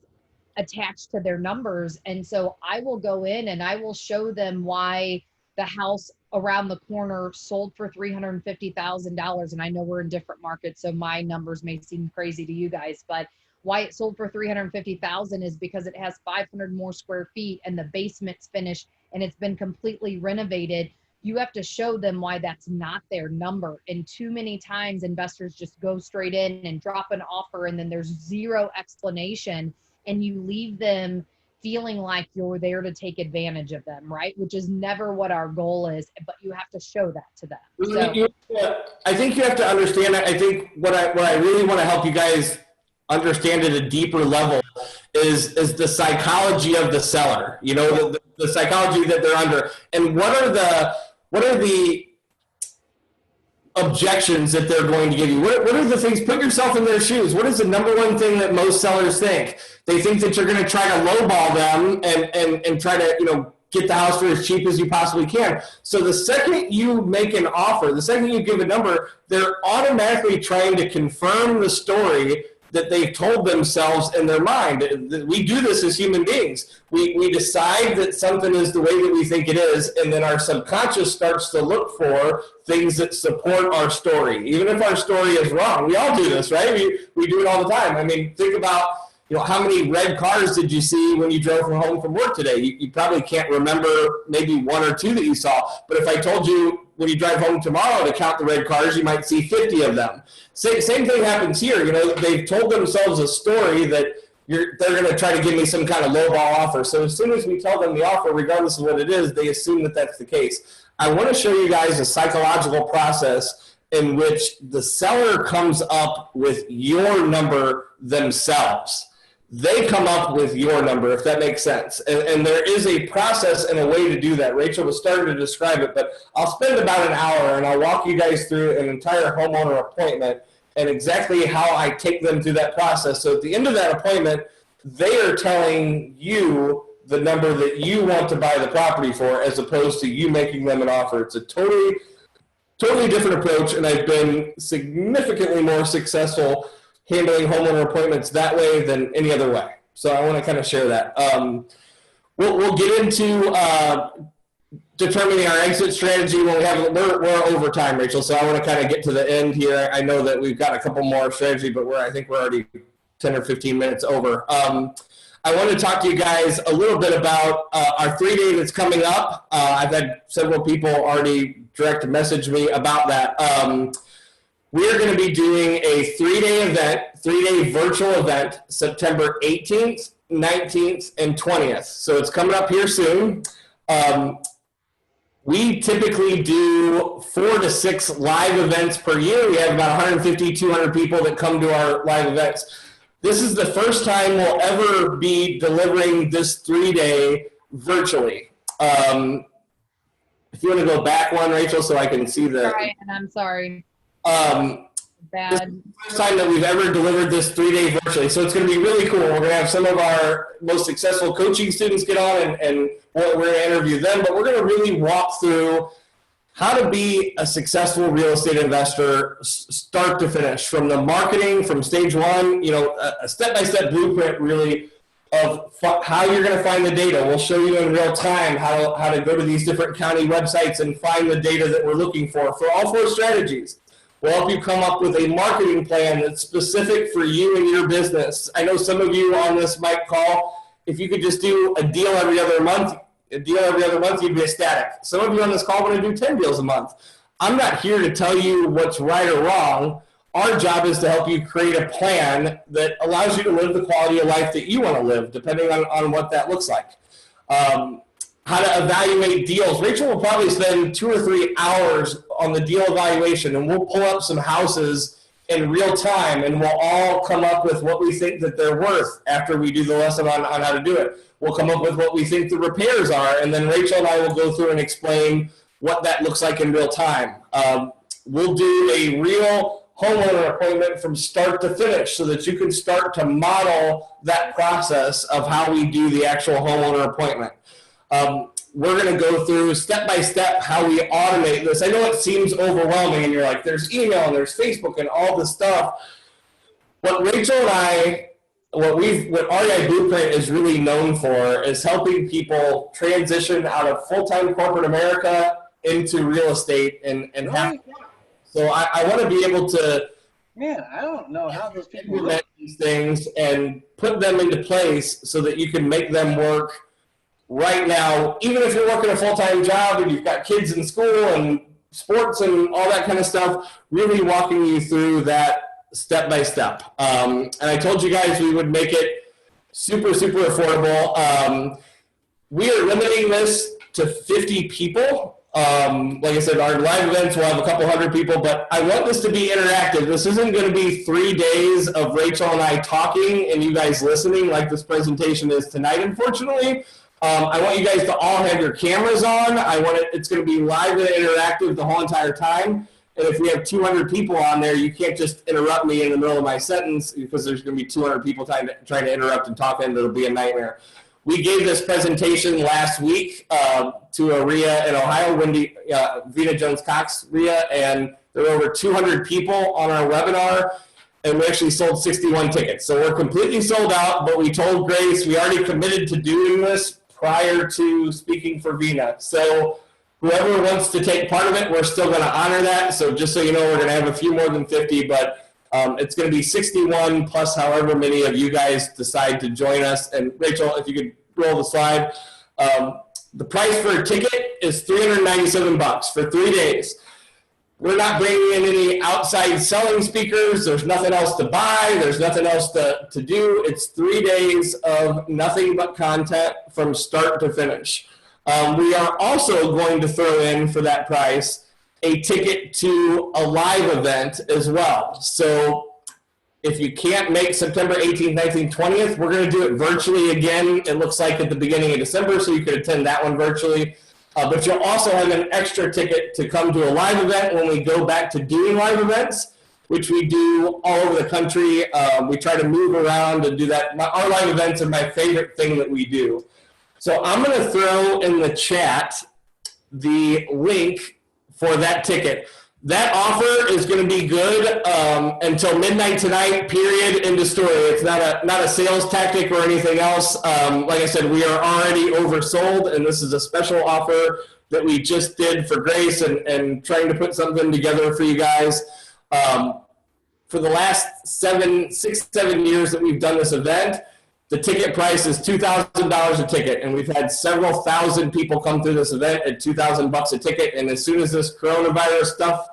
attached to their numbers. And so I will go in and I will show them why the house around the corner sold for $350,000. And I know we're in different markets, so my numbers may seem crazy to you guys, but why it sold for $350,000 is because it has 500 more square feet and the basement's finished and it's been completely renovated. You have to show them why that's not their number. And too many times investors just go straight in and drop an offer and then there's zero explanation, and you leave them feeling like you're there to take advantage of them, right? Which is never what our goal is, but you have to show that to them. So, I think you have to understand, I think what I really want to help you guys understand at a deeper level is the psychology of the seller, the psychology that they're under, and what are the objections that they're going to give you. What are the things? Put yourself in their shoes. What is the number one thing that most sellers think? They think that you're going to try to lowball them and try to get the house for as cheap as you possibly can. So the second you make an offer, the second you give a number, they're automatically trying to confirm the story that they've told themselves in their mind. We do this as human beings. We decide that something is the way that we think it is, and then our subconscious starts to look for things that support our story. Even if our story is wrong, we all do this, right? We do it all the time. I mean, think about, how many red cars did you see when you drove home from work today? You probably can't remember maybe one or two that you saw, but if I told you when you drive home tomorrow to count the red cars, you might see 50 of them. Same thing happens here. They've told themselves a story that they're going to try to give me some kind of lowball offer. So as soon as we tell them the offer, regardless of what it is, they assume that that's the case. I want to show you guys a psychological process in which the seller comes up with your number themselves. They come up with your number, if that makes sense. And there is a process and a way to do that. Rachel was starting to describe it, but I'll spend about an hour and I'll walk you guys through an entire homeowner appointment and exactly how I take them through that process. So at the end of that appointment, they are telling you the number that you want to buy the property for, as opposed to you making them an offer. It's a totally different approach, and I've been significantly more successful handling homeowner appointments that way than any other way. So I want to kind of share that. We'll get into determining our exit strategy when we're over time, Rachel. So I want to kind of get to the end here. I know that we've got a couple more strategy, but I think we're already 10 or 15 minutes over. I want to talk to you guys a little bit about our 3-day that's coming up. I've had several people already direct message me about that. We're going to be doing a 3-day event, 3-day virtual event, September 18th, 19th, and 20th. So it's coming up here soon. We typically do 4 to 6 live events per year. We have about 150, 200 people that come to our live events. This is the first time we'll ever be delivering this 3-day virtually. If you want to go back one, Rachel, so I can see the. Right, and I'm sorry. This is the first time that we've ever delivered this 3-day virtually. So it's going to be really cool. We're going to have some of our most successful coaching students get on and we're going to interview them, but we're going to really walk through how to be a successful real estate investor start to finish, from the marketing, from stage one, a step-by-step blueprint really of how you're going to find the data. We'll show you in real time how to go to these different county websites and find the data that we're looking for all 4 strategies. We'll help you come up with a marketing plan that's specific for you and your business. I know some of you on this might call, if you could just do a deal every other month, you'd be ecstatic. Some of you on this call want to do 10 deals a month. I'm not here to tell you what's right or wrong. Our job is to help you create a plan that allows you to live the quality of life that you want to live, depending on what that looks like. How to evaluate deals. Rachel will probably spend 2 or 3 hours on the deal evaluation, and we'll pull up some houses in real time, and we'll all come up with what we think that they're worth after we do the lesson on how to do it. We'll come up with what we think the repairs are, and then Rachel and I will go through and explain what that looks like in real time. We'll do a real homeowner appointment from start to finish so that you can start to model that process of how we do the actual homeowner appointment. We're going to go through step-by-step how we automate this. I know it seems overwhelming, and you're like, there's email, and there's Facebook, and all this stuff. What Rachel and I, what REI Blueprint is really known for is helping people transition out of full-time corporate America into real estate and have. So I want to be able to. Man, I don't know how those people implement these things and put them into place so that you can make them work right now, even if you're working a full-time job and you've got kids in school and sports and all that kind of stuff, really walking you through that step-by-step. And I told you guys we would make it super, super affordable. We are limiting this to 50 people. Like I said, our live events will have a couple hundred people, but I want this to be interactive. This isn't going to be 3 days of Rachel and I talking and you guys listening like this presentation is tonight, unfortunately. I want you guys to all have your cameras on. It's going to be live and interactive the whole entire time. And if we have 200 people on there, you can't just interrupt me in the middle of my sentence because there's going to be 200 people trying to interrupt and talk, and it'll be a nightmare. We gave this presentation last week to a RIA in Ohio, Vina Jones-Cox RIA, and there were over 200 people on our webinar, and we actually sold 61 tickets. So we're completely sold out, but we told Grace we already committed to doing this prior to speaking for Vina. So whoever wants to take part of it, we're still going to honor that. So just so you know, we're going to have a few more than 50, but it's going to be 61 plus however many of you guys decide to join us. And Rachel, if you could roll the slide. The price for a ticket is $397 for 3 days. We're not bringing in any outside selling speakers. There's nothing else to buy. There's nothing else to do. It's 3 days of nothing but content from start to finish. We are also going to throw in for that price a ticket to a live event as well. So if you can't make September 18th, 19th, 20th, we're going to do it virtually again. It looks like at the beginning of December, so you could attend that one virtually. But you'll also have an extra ticket to come to a live event when we go back to doing live events, which we do all over the country. We try to move around and do that. Our live events are my favorite thing that we do. So I'm going to throw in the chat the link for that ticket. That offer is going to be good until midnight tonight, period, end of story. It's not a sales tactic or anything else. Like I said, we are already oversold, and this is a special offer that we just did for Grace and trying to put something together for you guys. For the last 7 years that we've done this event, the ticket price is $2,000 a ticket, and we've had several thousand people come through this event at $2,000 a ticket. And as soon as this coronavirus stuff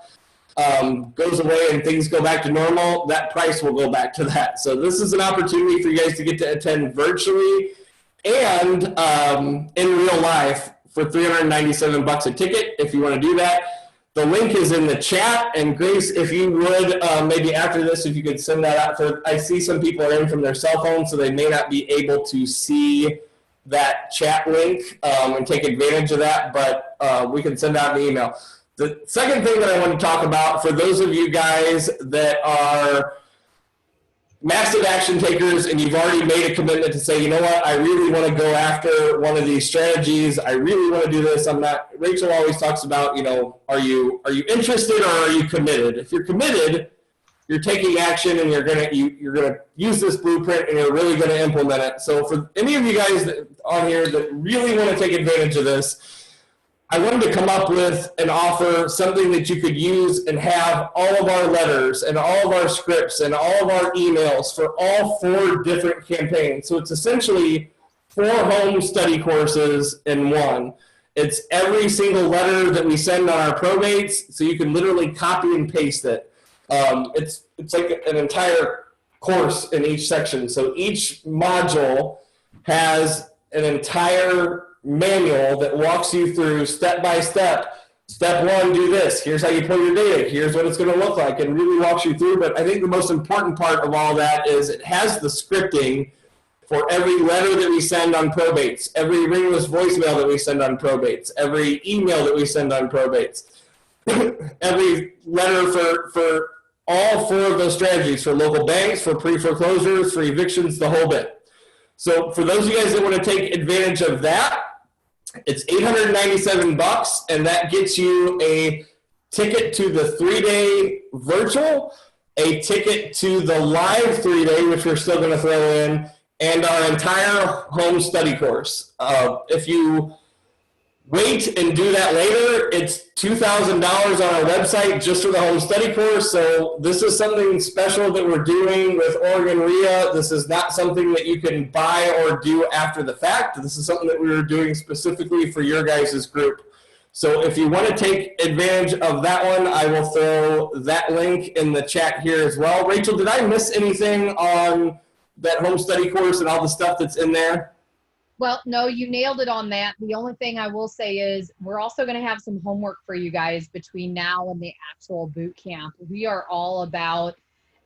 goes away and things go back to normal, that price will go back to that. So this is an opportunity for you guys to get to attend virtually and in real life for $397 a ticket if you want to do that. The link is in the chat, and Grace, if you would, maybe after this, if you could send that out. I see some people are in from their cell phone, so they may not be able to see that chat link and take advantage of that, but we can send out an email. The second thing that I want to talk about, for those of you guys that are massive action takers and you've already made a commitment to say, you know what, I really want to go after one of these strategies. I really want to do this. Rachel always talks about, you know, are you interested or are you committed? If you're committed, you're taking action and you're gonna use this blueprint and you're really gonna implement it. So for any of you guys on here that really want to take advantage of this, I wanted to come up with an offer, something that you could use and have all of our letters and all of our scripts and all of our emails for all 4 different campaigns. So it's essentially 4 home study courses in one. It's every single letter that we send on our probates, so you can literally copy and paste it. It's like an entire course in each section. So each module has an entire manual that walks you through step by step. Step 1, do this. Here's how you pull your data. Here's what it's going to look like, and really walks you through. But I think the most important part of all that is it has the scripting for every letter that we send on probates, every ringless voicemail that we send on probates, every email that we send on probates, every letter for all 4 of those strategies, for local banks, for pre-foreclosures, for evictions, the whole bit. So for those of you guys that want to take advantage of that, it's $897, and that gets you a ticket to the 3-day virtual, a ticket to the live 3-day, which we're still going to throw in, and our entire home study course. If you wait and do that later, it's $2,000 on our website just for the home study course. So this is something special that we're doing with Oregon RIA. This is not something that you can buy or do after the fact. This is something that we were doing specifically for your guys' group. So if you want to take advantage of that one, I will throw that link in the chat here as well. Rachel, did I miss anything on that home study course and all the stuff that's in there? Well, no, you nailed it on that. The only thing I will say is we're also going to have some homework for you guys between now and the actual boot camp. We are all about,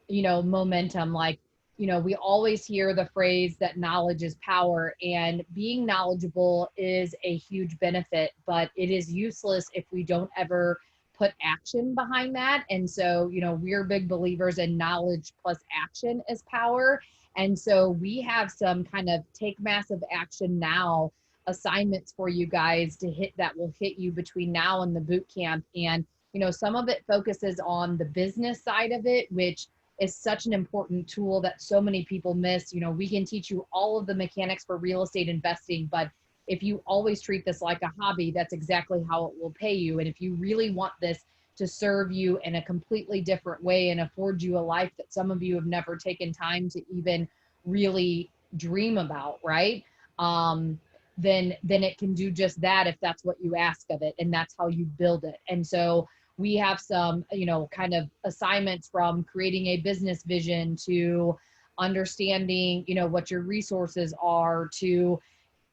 you know, momentum. Like, you know, we always hear the phrase that knowledge is power, and being knowledgeable is a huge benefit, but it is useless if we don't ever put action behind that. And so, you know, we're big believers in knowledge plus action is power. And so we have some kind of take massive action now assignments for you guys to hit that will hit you between now and the boot camp. And, you know, some of it focuses on the business side of it, which is such an important tool that so many people miss. You know, we can teach you all of the mechanics for real estate investing, but if you always treat this like a hobby, that's exactly how it will pay you. And if you really want this to serve you in a completely different way and afford you a life that some of you have never taken time to even really dream about, right? Then it can do just that if that's what you ask of it, and that's how you build it. And so we have some, you know, kind of assignments from creating a business vision to understanding, you know, what your resources are, to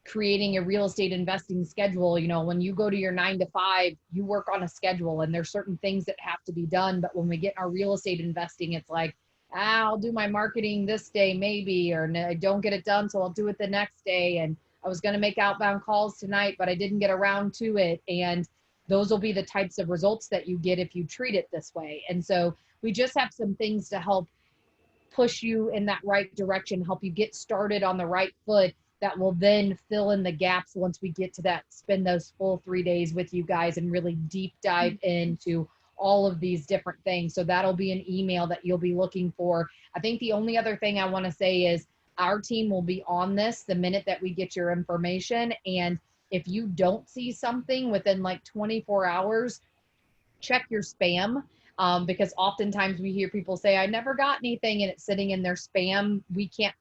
creating a real estate investing schedule. You know, when you go to your 9 to 5, you work on a schedule and there's certain things that have to be done. But when we get in our real estate investing, it's like, I'll do my marketing this day, maybe, or I don't get it done, so I'll do it the next day. And I was going to make outbound calls tonight, but I didn't get around to it. And those will be the types of results that you get if you treat it this way. And so we just have some things to help push you in that right direction, help you get started on the right foot, that will then fill in the gaps once we get to that, spend those full 3 days with you guys and really deep dive into all of these different things. So that'll be an email that you'll be looking for. I think the only other thing I want to say is our team will be on this the minute that we get your information. And if you don't see something within like 24 hours, check your spam. Because oftentimes we hear people say, I never got anything, and it's sitting in their spam. We can't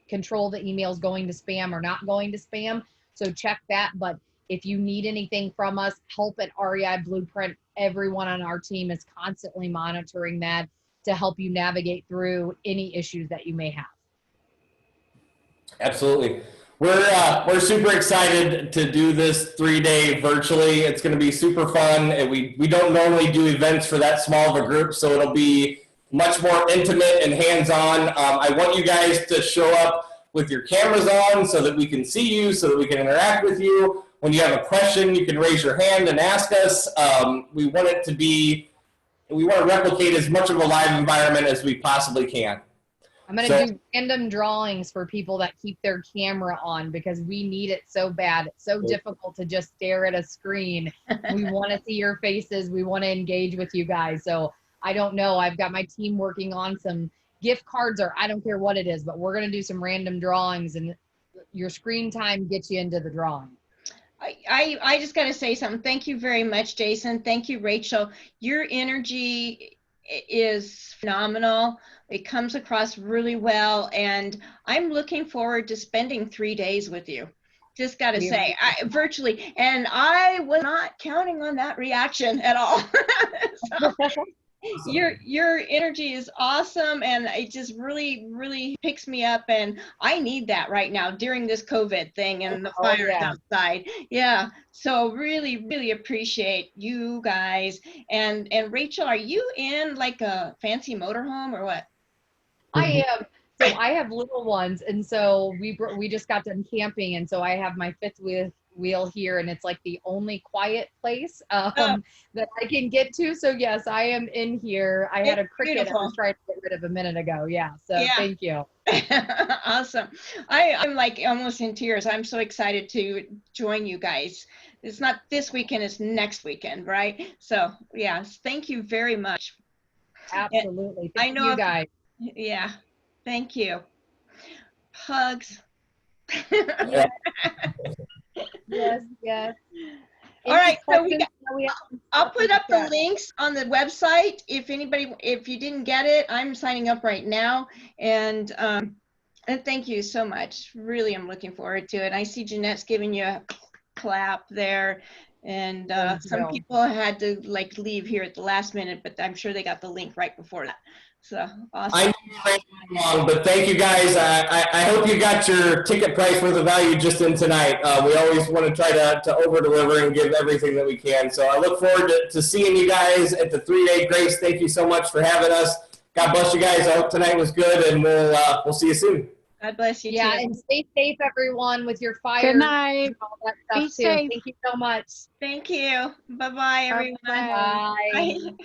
control the emails going to spam or not going to spam. So check that. But If you need anything from us, help at REI Blueprint. Everyone on our team is constantly monitoring that to help you navigate through any issues that you may have. Absolutely. We're super excited to do this 3-day virtually. It's going to be super fun. And we don't normally do events for that small of a group, so it'll be much more intimate and hands-on. I want you guys to show up with your cameras on so that we can see you, so that we can interact with you. When you have a question, you can raise your hand and ask us. We want to replicate as much of a live environment as we possibly can. I'm going to do random drawings for people that keep their camera on because we need it so bad. It's so difficult to just stare at a screen. We want to see your faces. We want to engage with you guys. So I don't know. I've got my team working on some gift cards, or I don't care what it is, but we're going to do some random drawings, and your screen time gets you into the drawing. I just got to say something. Thank you very much, Jason. Thank you, Rachel. Your energy is phenomenal. It comes across really well, and I'm looking forward to spending 3 days with you. Just got to say, virtually, and I was not counting on that reaction at all. So, your energy is awesome, and it just really picks me up, and I need that right now during this COVID thing and the fires outside. Yeah, so really appreciate you guys. And Rachel, are you in like a fancy motorhome or what? I am. So I have little ones, and so we just got done camping, and so I have my fifth wheel here, and it's like the only quiet place that I can get to. So yes, I am in here. I had a cricket I was trying to get rid of a minute ago. Yeah. So thank you. Awesome. I'm like almost in tears. I'm so excited to join you guys. It's not this weekend, it's next weekend, right? So yes, thank you very much. Absolutely. Thank you guys. Yeah. Thank you. Hugs. Yes. All right, so I'll put up the links on the website. If you didn't get it, I'm signing up right now. And thank you so much. Really, I'm looking forward to it. I see Jeanette's giving you a clap there. And some people had to like leave here at the last minute, but I'm sure they got the link right before that. So awesome. I know you ran long, but thank you guys. I hope you got your ticket price worth of value just in tonight. We always want to try to over deliver and give everything that we can. So I look forward to seeing you guys at the 3-day grace. Thank you so much for having us. God bless you guys. I hope tonight was good, and we'll see you soon. God bless you. Yeah, too. and stay safe, everyone, with your fire. Good night. And all that stuff Be too. safe. Thank you so much. Thank you. Bye-bye, everyone. Bye. Bye.